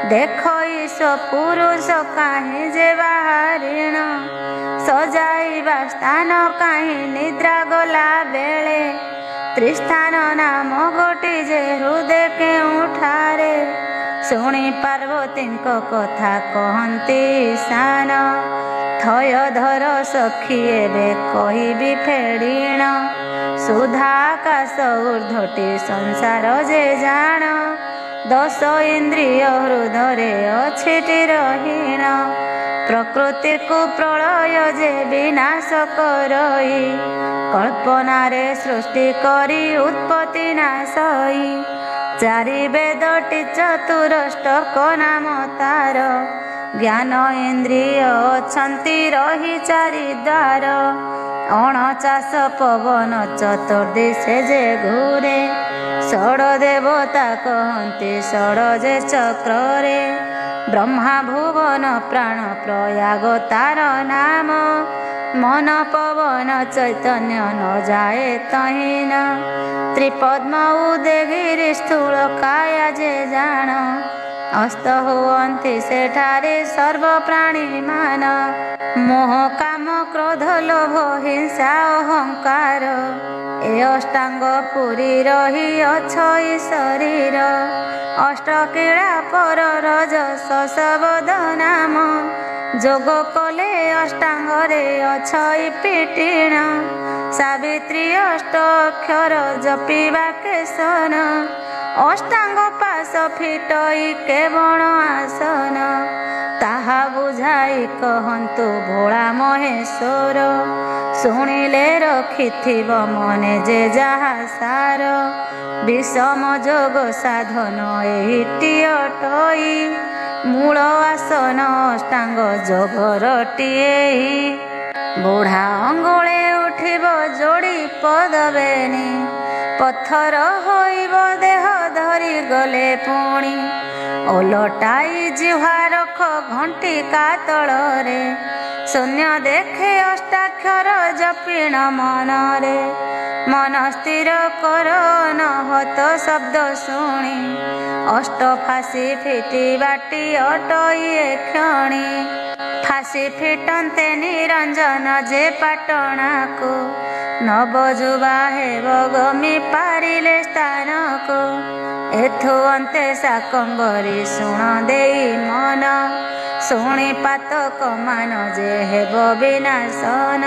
देख ईश पुरुष काहे जे बाहरिण सजाइबा स्थान काहे निद्रा गला बेले त्रिस्थान नाम गोटी जे हृदय केउठारे शुणी पार्वती कथा कहती सान थय धर सखी एबे कहिबी फेड़ीण सुधा आकाश ऊर्ध्वटी संसार जे जान दश इंद्रिय हृदय अछिटी रहीण प्रकृति को प्रलय जे विनाश करई कल्पना रे सृष्टि करी उत्पत्ति नाशई चारि वेदटी चतुरष्टक नाम तार ज्ञान इंद्रिय अछंती रही चारि द्वार 49 पवन चतुर्दिशे जे घूरे षड़ देवता कहती षड़ जे चक्रे ब्रह्मा भुवन प्राण प्रयाग तार नाम मन पवन चैतन्य न जाए तहीन त्रिपद्म उदयगिरि स्थूल काया जे जान अस्त हुअन्ति सेठारे सर्व प्राणी मान मोह काम क्रोध लोभ हिंसा अहंकार ए अष्टांग पुरी रही अछई शरीर अष्टकीड़ा पर रजस सबद नाम जोग कले अष्टांगरे अछई पिटीण सावित्री अष्टाक्षर जपिबा केसन अष्टांग पाश फिटई केवण आसन ताहा बुझाई कहंतु भोला महेश्वर शुणिले रखिथिब मने जे जहा सार विषम जोग साधन एहिटी अटई मूल आसन अष्टांग जोगरटिए बुढ़ा अंगुले उठिब जोड़ी पदबेनी पत्थर होइब देह धरी गले पुणी ओलटाई जिह्वा रख घंटी कातଳରେ शून्य देखे अष्टाक्षर जपिण मनरे मन स्थिर कर अनहत शब्द शुणी अष्ट फासी फिटी बाटी अटइए क्षणी फासी फिटन्ते निरंजन जे पाटणा को नवजुवा हेब गमी पारिले स्थान को एथु अन्ते शाकम्भरी शुण देई मन शुणी पातक मान जे हेब विनाशन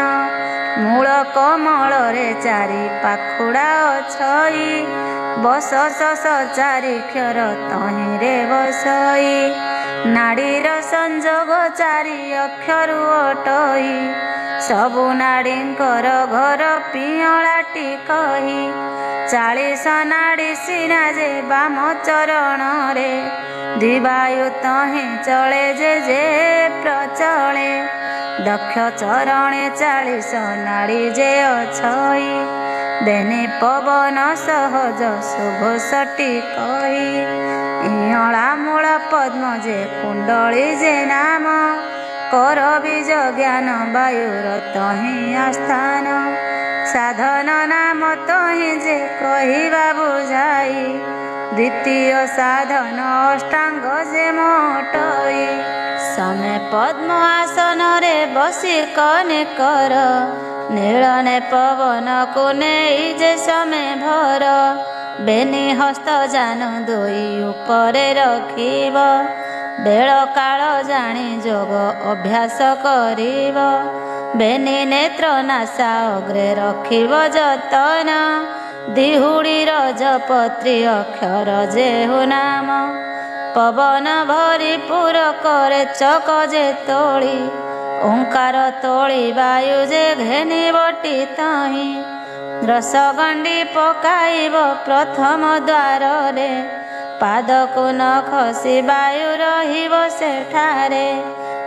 मूल कमल रे चारि पाखुड़ा अछई बस सस चारि क्षर तहिरे बसई नाड़ीर संजोग चारि अक्षरु अटई सबु नाड़ींकर घर पियलाटी कही 40 नाड़ी सीना जे बाम चरण रे दिवायु तहि चले जे प्रचले दक्ष चरणे 40 नाड़ी जे अछई देने पवन सहज सुघोषटी कही इला मूल पद्म जे कुंडली जे नाम कर बीज ज्ञान वायुर तहि आस्थान साधन नाम तहि जे कहिबा बुझाई द्वितीय साधन अष्टांग जे मोटई समय पद्म आसन रे बसी कने कर नीलने पवन को नहीं जे समय भर बेनी हस्त जान दोई उपरे रखिब बेल काल जानी जोग अभ्यास करिब बेनी नेत्र नासा अग्रे रखिब जतन दिहुड़ी रजपत्री अक्षर जेहु नाम पवन भरी पुर करे चक जे तोड़ी ओंकार तोड़ी वायु जे घेनी बटी तही रसगंडी पकाइब प्रथम द्वार रे पाद को न खसी वायु रहिब सेठारे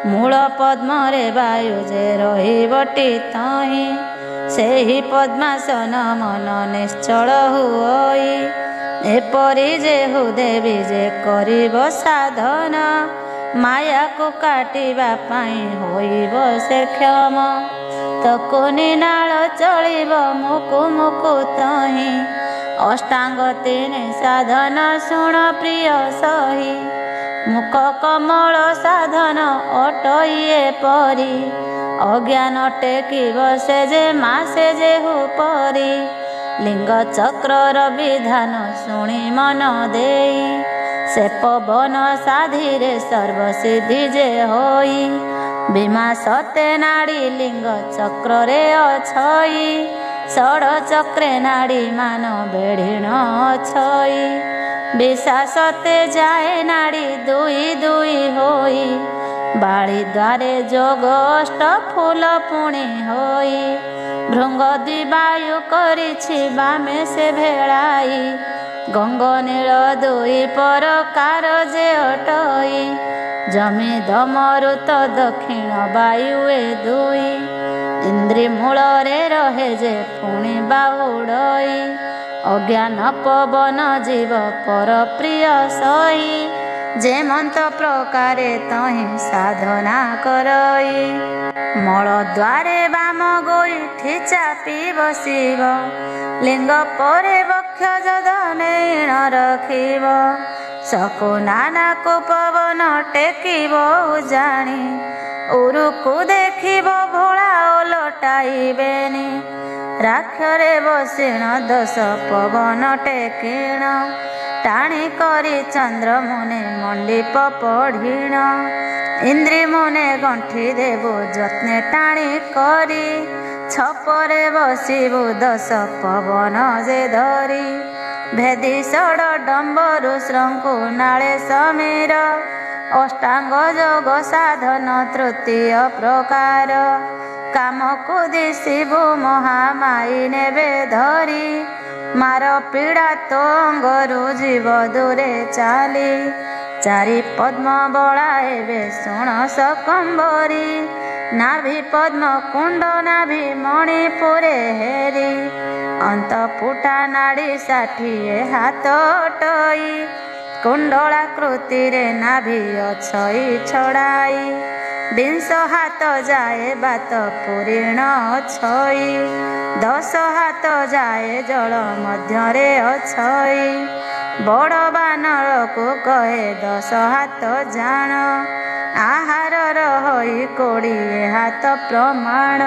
मूल पद्म रे वायु जे रहिबटी तही सेही पद्मासन मन निश्चल हुई एपरी जेहु देवी जे करिब साधन माया को काटिबा पाई होइब से क्षम ତକୁନି ନାଳ ଚଳିବ ମୁକୁ ମୁକୁ ତହିଁ। ଅଷ୍ଟାଙ୍ଗ ତିନି ସାଧନ ଶୁଣ ପ୍ରିୟ ସହି। ମୁକ କମଳ ସାଧନ ଅଟଇଏ ପରି। ଅଜ୍ଞାନ ଟେକିବ ସେ ଯେ ମାସେ ଯେହୁ ପରି। ଲିଙ୍ଗ ଚକ୍ରର ବିଧାନ ଶୁଣି ମନ ଦେଇ। ସେ ପବନ ସାଧିରେ ସର୍ବସିଦ୍ଧି ଯେ ହୋଇ। ବିମା ସତେ ନାଡ଼ି ଲିଙ୍ଗ ଚକ୍ରରେ ଅଛଇ। ଷଡ଼ ଚକ୍ରେ ନାଡ଼ି ମାନ ବେଢ଼ିଣ ଅଛଇ। ବିଶାସତେ ଯାଏ ନାଡ଼ି ଦୁଇ ଦୁଇ ହୋଇ। ବାଳି ଦ୍ୱାରେ ଯୋଗ ଅଷ୍ଟ ଫୁଲ ପୁଣି ହୋଇ। ଭୃଙ୍ଗ ଦ୍ୱିବାୟୁ କରିଛି ବାମେ ସେ ଭେଳାଇ। ଗଙ୍ଗ ନୀଳ ଦୁଇ ପରକାର ଯେ ଅଟଇ। ଜମି ଦମରୁତ ଦକ୍ଷିଣ ବାୟୁ ଏ ଦୁଇ। ଇନ୍ଦ୍ରି ମୂଳରେ ରହେ ଯେ ପୁଣି ବାହୁଡ଼ଇ। ଅଜ୍ଞାନ ପବନ ଜୀବ ପର ପ୍ରିୟ ସହି। ଯେ ମନ୍ତ ପ୍ରକାରେ ତହିଁ ସାଧନା କରଇ। ମଳ ଦ୍ୱାରେ ବାମ ଗୋଇଠି ଚାପି ବସିବ। ଲିଙ୍ଗ ପରେ ବକ୍ଷ ଯଦ ନେଇଣ ରଖିବ। ସକୁ ନାନାକୁ ପବନ ଟେକିବ ଜାଣି। ଉରୁକୁ ଦେଖିବ ଭୋଳା ଓଲଟାଇବେନି। ରାକ୍ଷରେ ବସିଣ ଦଶ ପବନ ଟେକିଣ। ଟାଣି କରି ଚନ୍ଦ୍ର ମୁନେ ମଣ୍ଡିପ ପଢ଼ିଣ। ଇନ୍ଦ୍ରି ମୁନେ ଗଣ୍ଠି ଦେବୁ ଯତ୍ନେ ଟାଣି କରି। ଛପରେ ବସିବୁ ଦଶ ପବନ ଯେ ଧରି। ଭେଦି ଷଡ଼ ଡମ୍ବରୁ ଶୃଙ୍କୁ ନାଳେ ସମୀର। ଅଷ୍ଟାଙ୍ଗ ଯୋଗ ସାଧନ ତୃତୀୟ ପ୍ରକାର। କାମକୁ ଦିଶିବୁ ମହାମାଇ ନେବେ ଧରି। ମାର ପୀଡ଼ା ତୋ ଅଙ୍ଗରୁ ଯିବ ଦୂରେ ଚାଲି। ଚାରି ପଦ୍ମ ବଳାଇବେ ଶୁଣ ଶକମ୍ବରୀ। ନାଭି ପଦ୍ମ କୁଣ୍ଡ ନାଭି ମଣିପୁରେ ହେରି। ଅନ୍ତ ଫୁଟା ନାଡ଼ି 60 ହାତ ଅଟଇ। କୁଣ୍ଡଳାକୃତିରେ ନାଭି ଅଛଇ ଛଡ଼ାଇ। 20 ହାତ ଯାଏ ବାତ ପୁରିଣ ଅଛଇ। 10 ହାତ ଯାଏ ଜଳ ମଧ୍ୟରେ ଅଛଇ। ବଡ଼ ବାନରକୁ କହେ 10 ହାତ ଜାଣ। ଆହାରର ହୋଇ 20 ହାତ ପ୍ରମାଣ।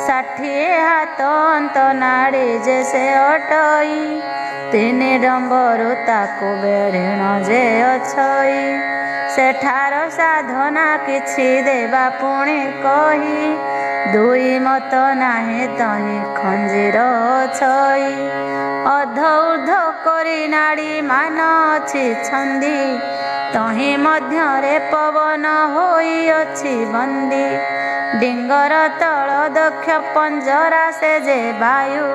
60 ହାତ ଅନ୍ତ ନାଡ଼ି ଯେ ସେ ଅଟଇ। 3 ଡମ୍ବରୁ ତାକୁ ବେଢ଼ିଣ ଯେ ଅଛଇ। ସେଠାର ସାଧନା କିଛି ଦେବା ପୁଣି କହି। 2 ମତ ନାହିଁ ତହିଁ ଖଞ୍ଜିର ଅଛଇ। ଅଧ ଉର୍ଦ୍ଧ କରି ନାଡ଼ି ମାନ ଅଛି ଛନ୍ଦି। ତହିଁ ମଧ୍ୟରେ ପବନ ହୋଇଅଛି ବନ୍ଦୀ। ଡିଙ୍ଗର ତଳ ଦକ୍ଷ ପଞ୍ଜରା ସେ ଯେ ବାୟୁ।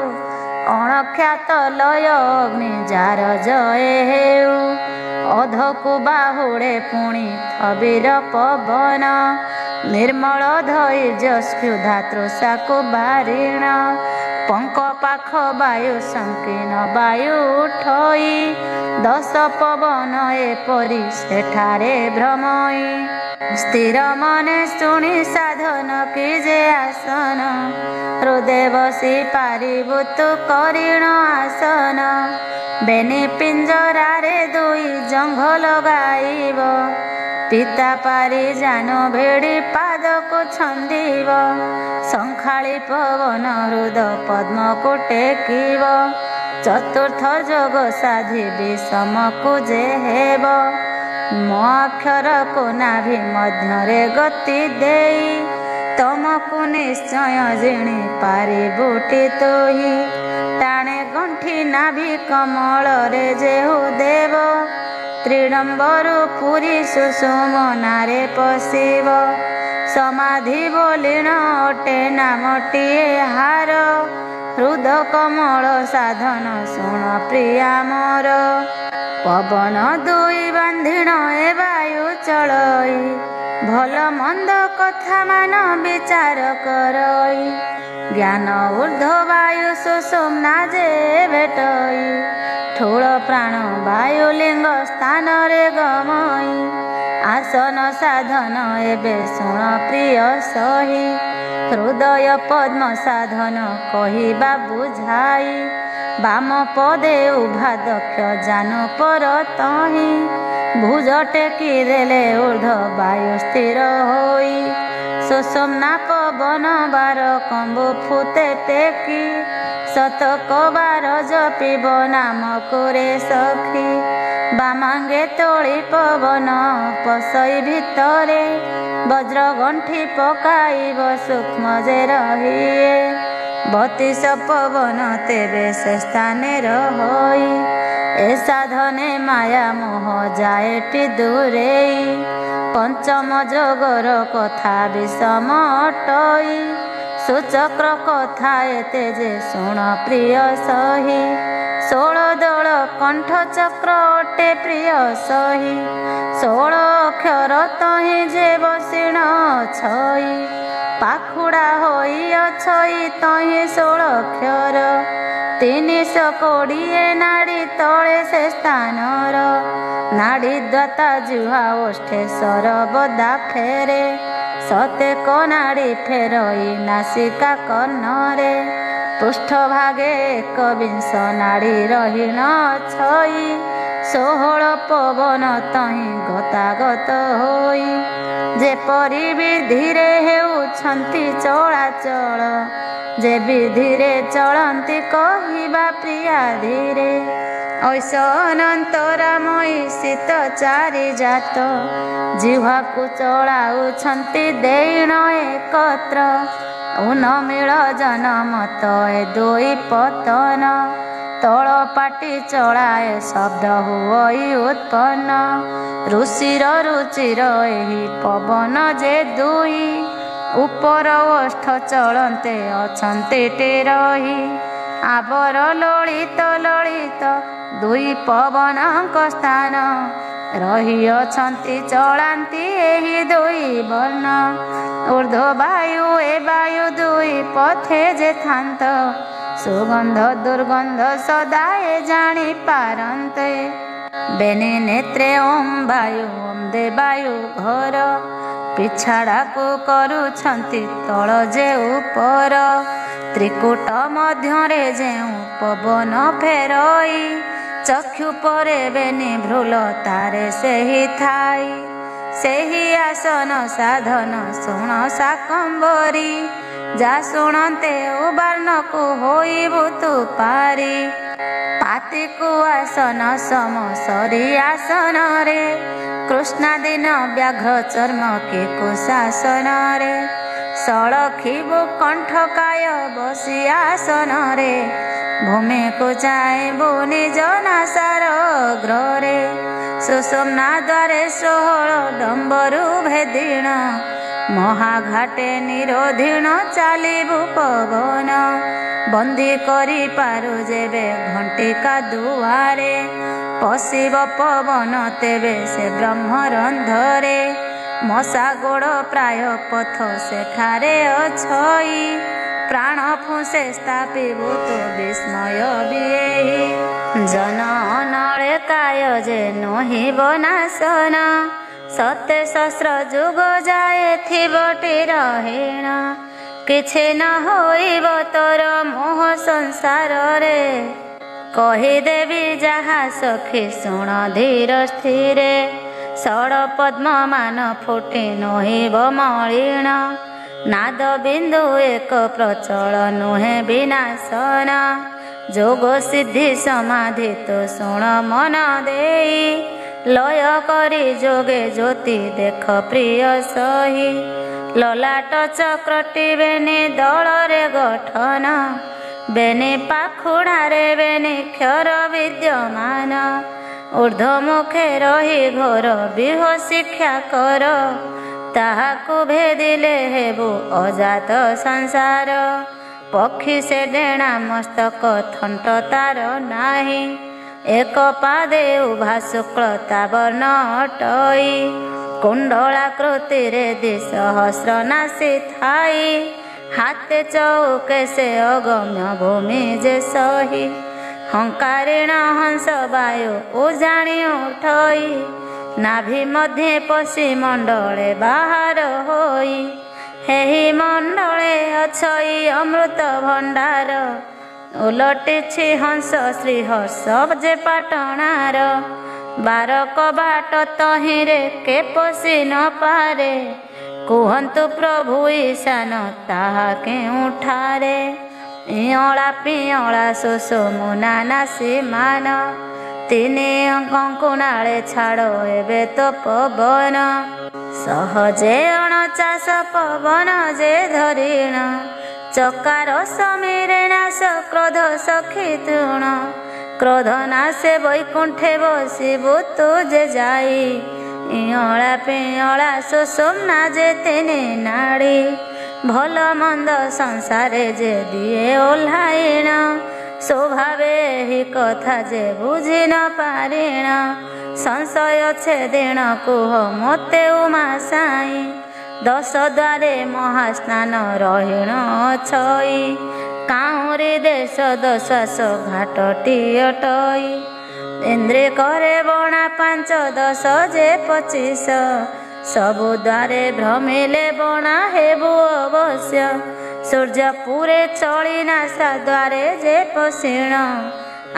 ଅଣଖ୍ୟାତ ଲୟ ଅଗ୍ନି ଯାର ଜୟ ହେଉ। ଅଧକୁ ବାହୁଡ଼େ ପୁଣି ଥବିର ପବନ। ନିର୍ମଳ ଧୈର୍ଯ୍ୟ କ୍ଷୁଧା ତୃଷାକୁ ବାରିଣ। ପଙ୍କ ପାଖ ବାୟୁ ସଂକୀର୍ଣ୍ଣ ବାୟୁ ଉଠଇ। 10 ପବନ ଏପରି ସେଠାରେ ଭ୍ରମଇ। ସ୍ଥିର ମନେ ଶୁଣି ସାଧନ କି ଯେ ଆସନ। ହୃଦେ ବସି ପାରିବୁ ତୁ କରିଣ ଆସନ। ବେନି ପିଞ୍ଜରାରେ 2 ଜଙ୍ଘ ଲଗାଇବ। ପିତା ପାରି ଜାନୁ ଭିଡ଼ି ପାଦକୁ ଛନ୍ଦିବ। ସଂଖାଳି ପବନ ହୃଦ ପଦ୍ମକୁ ଟେକିବ। ଚତୁର୍ଥ ଯୋଗ ସାଧି ବିଷମକୁ ଯେ ହେବ। ମୋ ଅକ୍ଷରକୁ ନାଭି ମଧ୍ୟରେ ଗତି ଦେଇ। ତମକୁ ନିଶ୍ଚୟ ଜିଣି ପାରିବୁଟି ତୁହି। ଟାଣେ ଗଣ୍ଠି ନାଭି କମଳରେ ଯେହୁ ଦେବ। ତ୍ରିଡମ୍ବରୁ ପୁରୀ ସୁଷୁମ୍ନାରେ ପଶିବ। ସମାଧି ବୋଲିଣ ଅଟେ ନାମଟିଏ ହାର। ହୃଦ କମଳ ସାଧନ ଶୁଣ ପ୍ରିୟା ମୋର। ପବନ 2 ବାନ୍ଧିଣ ଏ ବାୟୁ ଚଳଇ। ଭଲ ମନ୍ଦ କଥା ମାନ ବିଚାର କରଇ। ଜ୍ଞାନ ଊର୍ଦ୍ଧ୍ୱ ବାୟୁ ସୁଷୁମ୍ନା ଯେ ଭେଟଇ। ଠୁଳ ପ୍ରାଣ ବାୟୁ ଲିଙ୍ଗ ସ୍ଥାନରେ ଗମଇ। आसन साधन एबे शुण प्रिय सही हृदय पद्म साधन कहिबा बुझाई बाम पदे उभा दक्ष जान पर तही भुज टेकी देले ऊर्ध वायु स्थिर होई सुषुम्ना पवन बार कम्बु फुते टेकी शतक बार जपिब नाम करे सखी बामांगे तोली पवन पसई भितरे वज्र गंठी पकाइब सूक्ष्म जे रहिए 32 पवन तेबे से स्थाने रहोई ए साधने माया मोह जाएटी दूरेई पंचम जोगर कथा विषम अटई सुचक्र कथा एते जे शुण प्रिय सही 16 दल कंठ चक्र अटे प्रिय सही 16 अक्षर तही जे बसिण छई पाखुड़ा होई अछई तही 16 अक्षर 320 नाड़ी तले से स्थानर नाड़ी द्वाता जुहा ओष्ठे सरबदा फेरे सतेक नाड़ी फेरई नासिका कर्णरे पृष्ठ भागे 21 नाड़ी रहीण छई 16 पवन तही गतागत होई जेपरि विधिरे हेउछन्ति चलाचल जे विधिरे चलन्ति कहिबा प्रिया धीरे ऐस अनंतरामयी शीत चारि जात जिह्वा को चलाउछन्ति देण एकत्र उन्मिल जनमत ए दुई पतन तल पाटी चलाए शब्द हुई उत्पन्न ऋषिर रुचिर एही पवन जे दुई उपर ओष्ठ चलते अछन्ति टेरही आबर ललित ललित दुई पवनक स्थान रही अछन्ति चलान्ति एही दुई वर्ण ऊर्ध्व वायु ए वायु दुई पथे जे थान्त सुगंध दुर्गंध सदाए जानी पारन्ते बेने नेत्रे ओम वायु ओम दे वायु घर पिछाड़ा को करुछन्ति तल जे उपर त्रिकूट मध्यरे जेउ पवन फेरई चक्षु परे बेनी भ्रूल तारे सेही थाई सेही आसन साधन शुण शाकंबरी जा शुणते उबार्ण को होइबु तु पारी पाति को आसन सम सरी आसन रे कृष्णा दिन व्याघ्र चर्म के कुशासन रे सड़खिबु कंठकाय बसी आसन रे भूमि को चाइबु निज नासार ग्रहे सुषुम्ना द्वारे 16 डम्बरु भेदिण महाघाटे निरोधिण चालिबु पवन बंदी करी पारु जेबे घंटिका दुआरे पशिब पवन तेबे से ब्रह्मरंधरे मशा गोड़ प्राय पथ सेठारे अछई प्राण फुसे स्थापिबु तो विस्मय बिएहि जन अनळे काय जे नहिब नाशन 7 सहस्र जुग जाए थिबटी रहेण किछि न होइब तोर मोह संसार रे कहि देवी जहा सखी शुण धीर स्थिरे षड पद्म मान फुटी नहिब मलिण नाद बिंदु एक प्रचल नुहे विनाशन जोग सिद्धि समाधि तो शुण मन देई लय करी जोगे ज्योति देख प्रिय सही ललाट चक्रटी बेनी दल रे गठन बेनी पाखुड़ारे बेनी क्षर विद्यमान ऊर्ध्वमुखे रही घोर विह शिक्षा कर ताहाकु भेदिले हेबु अजात संसार पक्षी से डेणा मस्तक थंट तार नाही एक पादे उभा शुक्लता वर्ण अटई कुंडलाकृति रे 2,000 नासी थाई हाथे चौके से अगम्य भूमि जे सही हंकारिण हंस वायु उजाणी उठई नाभि मध्ये पशि मंडले बाहर होई हेहि मंडले अछई अमृत भंडार उलटिछि हंस श्रीहर्ष जे पाटणार 12 कबाट तहिरे के पशि न पारे कुहंतु प्रभु ईशान ताहा केउठारे इयला पियला सुषुम्ना नासी मान 3 कंकुणाले छाड़ एबे तो पवन सहजे 49 पवन जे धरिण चकार समीरे नाश क्रोध सखी तृण क्रोध नाशे वैकुंठे बसिबु तू जे जाई इयला पियला सुषुम्ना जे 3 नाड़ी भल मंद संसारे जे दिए ओह्लाइण स्वभावे ही कथा जे बुझी न पारिण संशय छेदिण कुह मते उमा साई 10 द्वारे महास्नान रहिण छई काउरी देश 10 घाटटी अटई इंद्रे करे बणा 5 10 जे 25 सबु द्वारे भ्रमिले बणा हेबु अवश्य सूर्य पूरे चली नासा द्वारे जे पशिण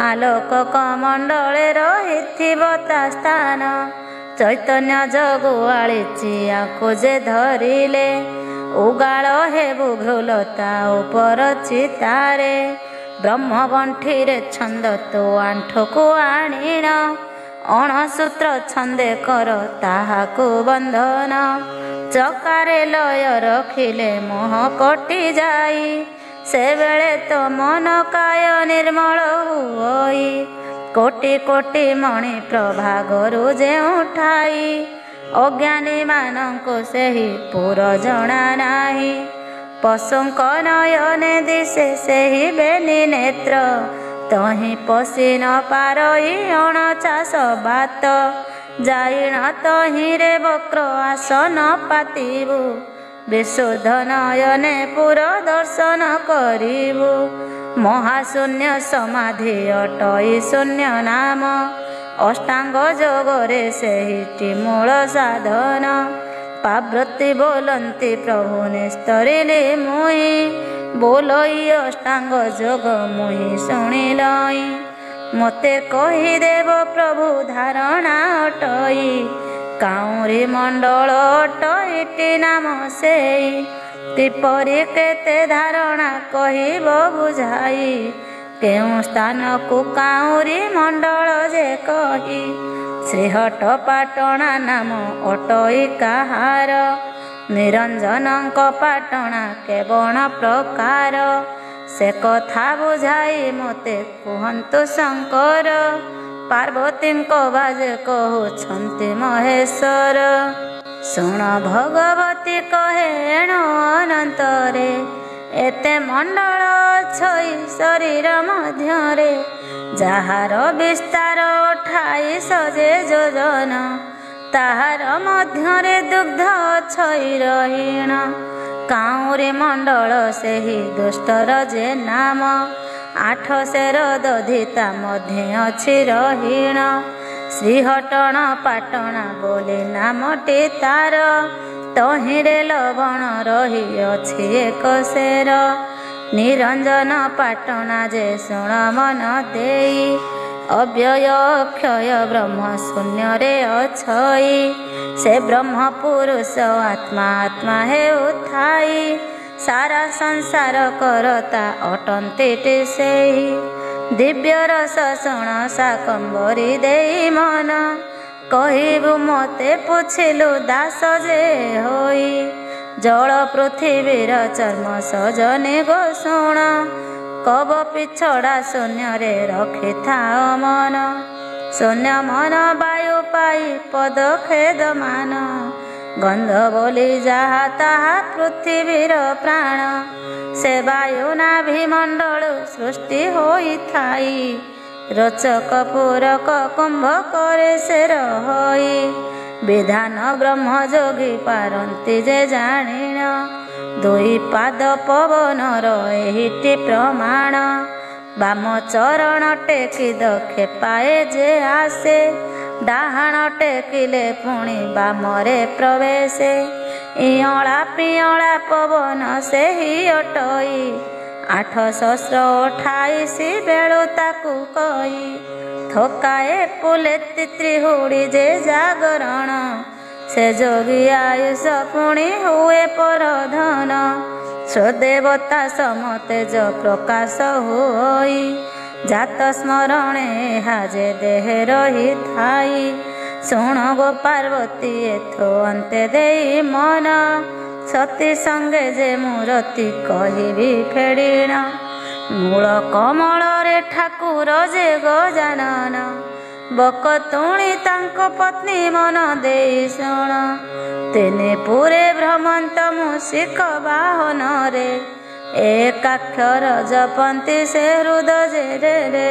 आलोक कमंडले रहिथिब ता स्थान चैतन्य जगुआळिछि आको जे धरिले उगाळ हेबु भ्रुलता उपर चितारे ब्रह्म गंठीरे छंद तो आंठको आणिण 69 छंदे कर ताहाकु बंधन चकारे लय रखिले मोह कटि जाई से बेले तो मन काय निर्मल हुई कोटि कोटि मणि प्रभा गरु जे उठाई अज्ञानी मानंको सेहि पुर जना नाही पशुंक नयने दिशे सेहि बेनि नेत्र तहि पशि न पारई 49 बात जाइण तहि रे वक्र आसन पातिबु विशुद्ध नयने पुर दर्शन करिबु महाशून्य समाधि अटई शून्य नाम अष्टांग जोगरे सेहिटी मूल साधन पावृत्ति बोलंती प्रभु निस्तरिले मुई बोलई अष्टांग जोग मुई शुणिलई मते कही देव प्रभु धारणा अटई काउरी मंडल अटईटी नाम सेई किपरि केते धारणा कहिब बुझाई केउ स्थान को काउरी मंडल जे कही श्रीहट पाटणा नाम अटई काहार निरंजनक पाटणा केवण प्रकार से कथा बुझाई मते कुहंतु शंकर पार्वती बाजे कहउछंती महेश्वर शुण भगवती कहे एण अनंतरे एते मंडल छई शरीर मध्यरे जाहार विस्तार 28 जे योजन ताहार मध्यरे दुग्ध छई रहिण काउरी मंडल सेहि दुष्टर जे नाम 8 सेर दधिता मध्ये अछि रहिण श्रीहटण पाटणा बोली नामटी तार तहिरे लवण रही अछि 1 सेर निरंजन पाटणा जे शुण मन देई अव्यय अक्षय ब्रह्म शून्य रे अछई से ब्रह्म पुरुष आत्मा आत्मा हे उठाई सारा संसार करता अटंती सेही दिव्य रस शुण शाकंबरी देई मन कहबु मते पुछिलु दास जे होई जल पृथिवीर चर्म सजने गो शुण कब पिछड़ा शून्य रे रखि थाओ मन शून्य मन वायु पाई पद खेद मान गंध बोली जहा ताहा पृथिवीर प्राण से वायु नाभिमंडल सृष्टि होई थाई रोचक पूरक कुंभ करे से रही विधान ब्रह्म जोगी पारंती जे जाणिण 2 पाद पवन रहिटी प्रमाण बाम चरण टेकी दक्षे पाए जे आसे ଡାହାଣ ଟେକିଲେ ପୁଣି ବାମରେ ପ୍ରବେଶେ। ଇଅଁଳା ପିଅଁଳା ପବନ ସେହି ଅଟଇ 828 ବେଳୁ ତାକୁ କହି। ଥକାଏ ପୁଲେତି ତ୍ରିହୁଡ଼ି ଯେ ଜାଗରଣ ସେ ଯୋଗୀ ଆୟୁଷ ପୁଣି ହୁଏ ପରଧନ। ସ୍ୱଦେବତା ସମତେଜ ପ୍ରକାଶ ହୋଇ ଜାତ ସ୍ମରଣେ ଏହା ଯେ ଦେହେ ରହିଥାଇ। ଶୁଣ ଗୋ ପାର୍ବତୀ ଏଥୋ ଅନ୍ତେ ଦେଇ ମନ ସତୀ ସଙ୍ଗେ ଯେ ମୂରତି କହିବି ଫେଡ଼ିଣ। ମୂଳ କମଳରେ ଠାକୁର ଯେ ଗଜାନନ ବକତୁଣୀ ତାଙ୍କ ପତ୍ନୀ ମନ ଦେଇ ଶୁଣ। ତିନି ପୁରେ ଭ୍ରମନ୍ତ ମୂଷିକ ବାହନରେ ଏକାକ୍ଷର ଜପନ୍ତି ସେ ହୃଦୟରେ।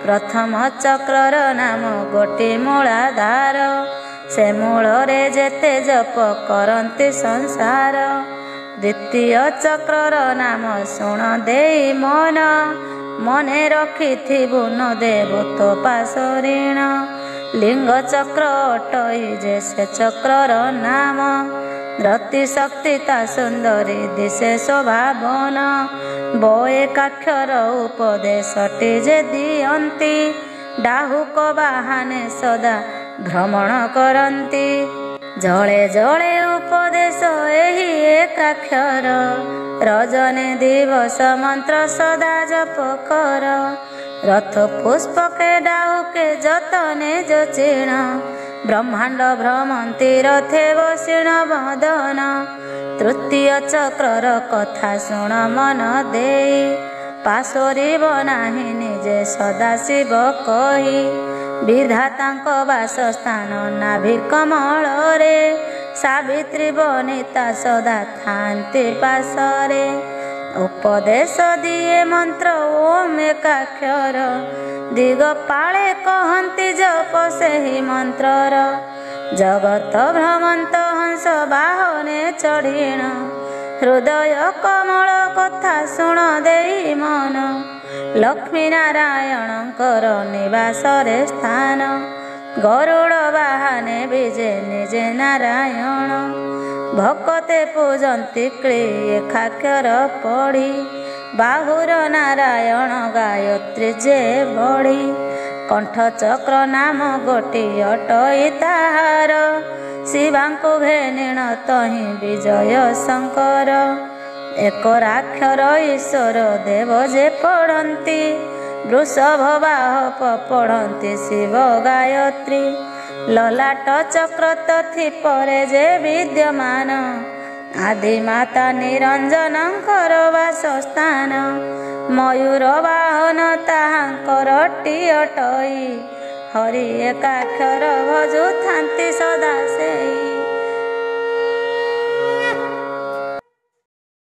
ପ୍ରଥମ ଚକ୍ରର ନାମ ଗୋଟି ମୂଳାଧାର ସେ ମୂଳରେ ଯେତେ ଜପ କରନ୍ତି ସଂସାର। ଦ୍ୱିତୀୟ ଚକ୍ରର ନାମ ଶୁଣ ଦେଇ ମନ ମନେ ରଖିଥିବୁ ନ ଦେବୁ ତୋ ପାଶରିଣ। ଲିଙ୍ଗ ଚକ୍ର ଅଟଇ ଯେ ସେ ଚକ୍ରର ନାମ ରତି ଶକ୍ତି ତା ସୁନ୍ଦରୀ ଦିଶେ ଶୋଭାବନ। ବଏକାକ୍ଷର ଉପଦେଶଟି ଯେ ଦିଅନ୍ତି ଡାହୁକ ବାହାନେ ସଦା ଭ୍ରମଣ କରନ୍ତି। ଜଳେ ଜଳେ ଉପଦେଶ ଏହି ଏକାକ୍ଷର ରଜନେ ଦିବସ ମନ୍ତ୍ର ସଦା ଜପ କର। ରଥ ପୁଷ୍ପକେ ଡାହୁକେ ଯତନେ ଯୋଚିଣ ବ୍ରହ୍ମାଣ୍ଡ ଭ୍ରମନ୍ତି ରଥେ ବସିଣ ବଦନ। ତୃତୀୟ ଚକ୍ରର କଥା ଶୁଣ ମନ ଦେଇ ପାଶୋରିବ ନାହିଁ ନିଜେ ସଦାଶିବ କହି। ବିଧାତାଙ୍କ ବାସସ୍ଥାନ ନାଭି କମଳରେ ସାବିତ୍ରୀ ବନିତା ସଦା ଥାନ୍ତି ପାଶରେ। ଉପଦେଶ ଦିଏ ମନ୍ତ୍ର ଓମ୍ ଏକାକ୍ଷର ଦିଗପାଳେ କହନ୍ତି ଜପ ସେହି ମନ୍ତ୍ରର। ଜଗତ ଭ୍ରମନ୍ତ ହଂସ ବାହନେ ଚଢ଼ିଣ ହୃଦୟ କମଳ କଥା ଶୁଣ ଦେଇ ମନ। ଲକ୍ଷ୍ମୀ ନାରାୟଣଙ୍କର ନିବାସରେ ସ୍ଥାନ ଗରୁଡ଼ ବାହାନେ ବିଜେ ନିଜେ ନାରାୟଣ। ଭକତେ ପୂଜନ୍ତି କ୍ଳି ଏକାକ୍ଷର ପଢ଼ି ବାହୁର ନାରାୟଣ ଗାୟତ୍ରୀ ଯେ ବଢ଼ି। କଣ୍ଠଚକ୍ର ନାମ ଗୋଟି ଅଟଇ ତାହାର ଶିବାଙ୍କୁ ଘେନିଣ ତହିଁ ବିଜୟ ଶଙ୍କର। ଏକରାକ୍ଷର ଈଶ୍ୱର ଦେବ ଯେ ପଢ଼ନ୍ତି ବୃଷଭ ବାହପ ପଢ଼ନ୍ତି ଶିବ ଗାୟତ୍ରୀ। ଲଲାଟ ଚକ୍ର ତଥି ପରେ ଯେ ବିଦ୍ୟମାନ ଆଦିମାତା ନିରଞ୍ଜନଙ୍କର ବାସସ୍ଥାନ। ମୟୂର ବାହନ ତାହାଙ୍କର ଟିଅଟଇ ହରି ଏକାକ୍ଷର ଭଜୁଥାନ୍ତି ସଦା ସେଇ।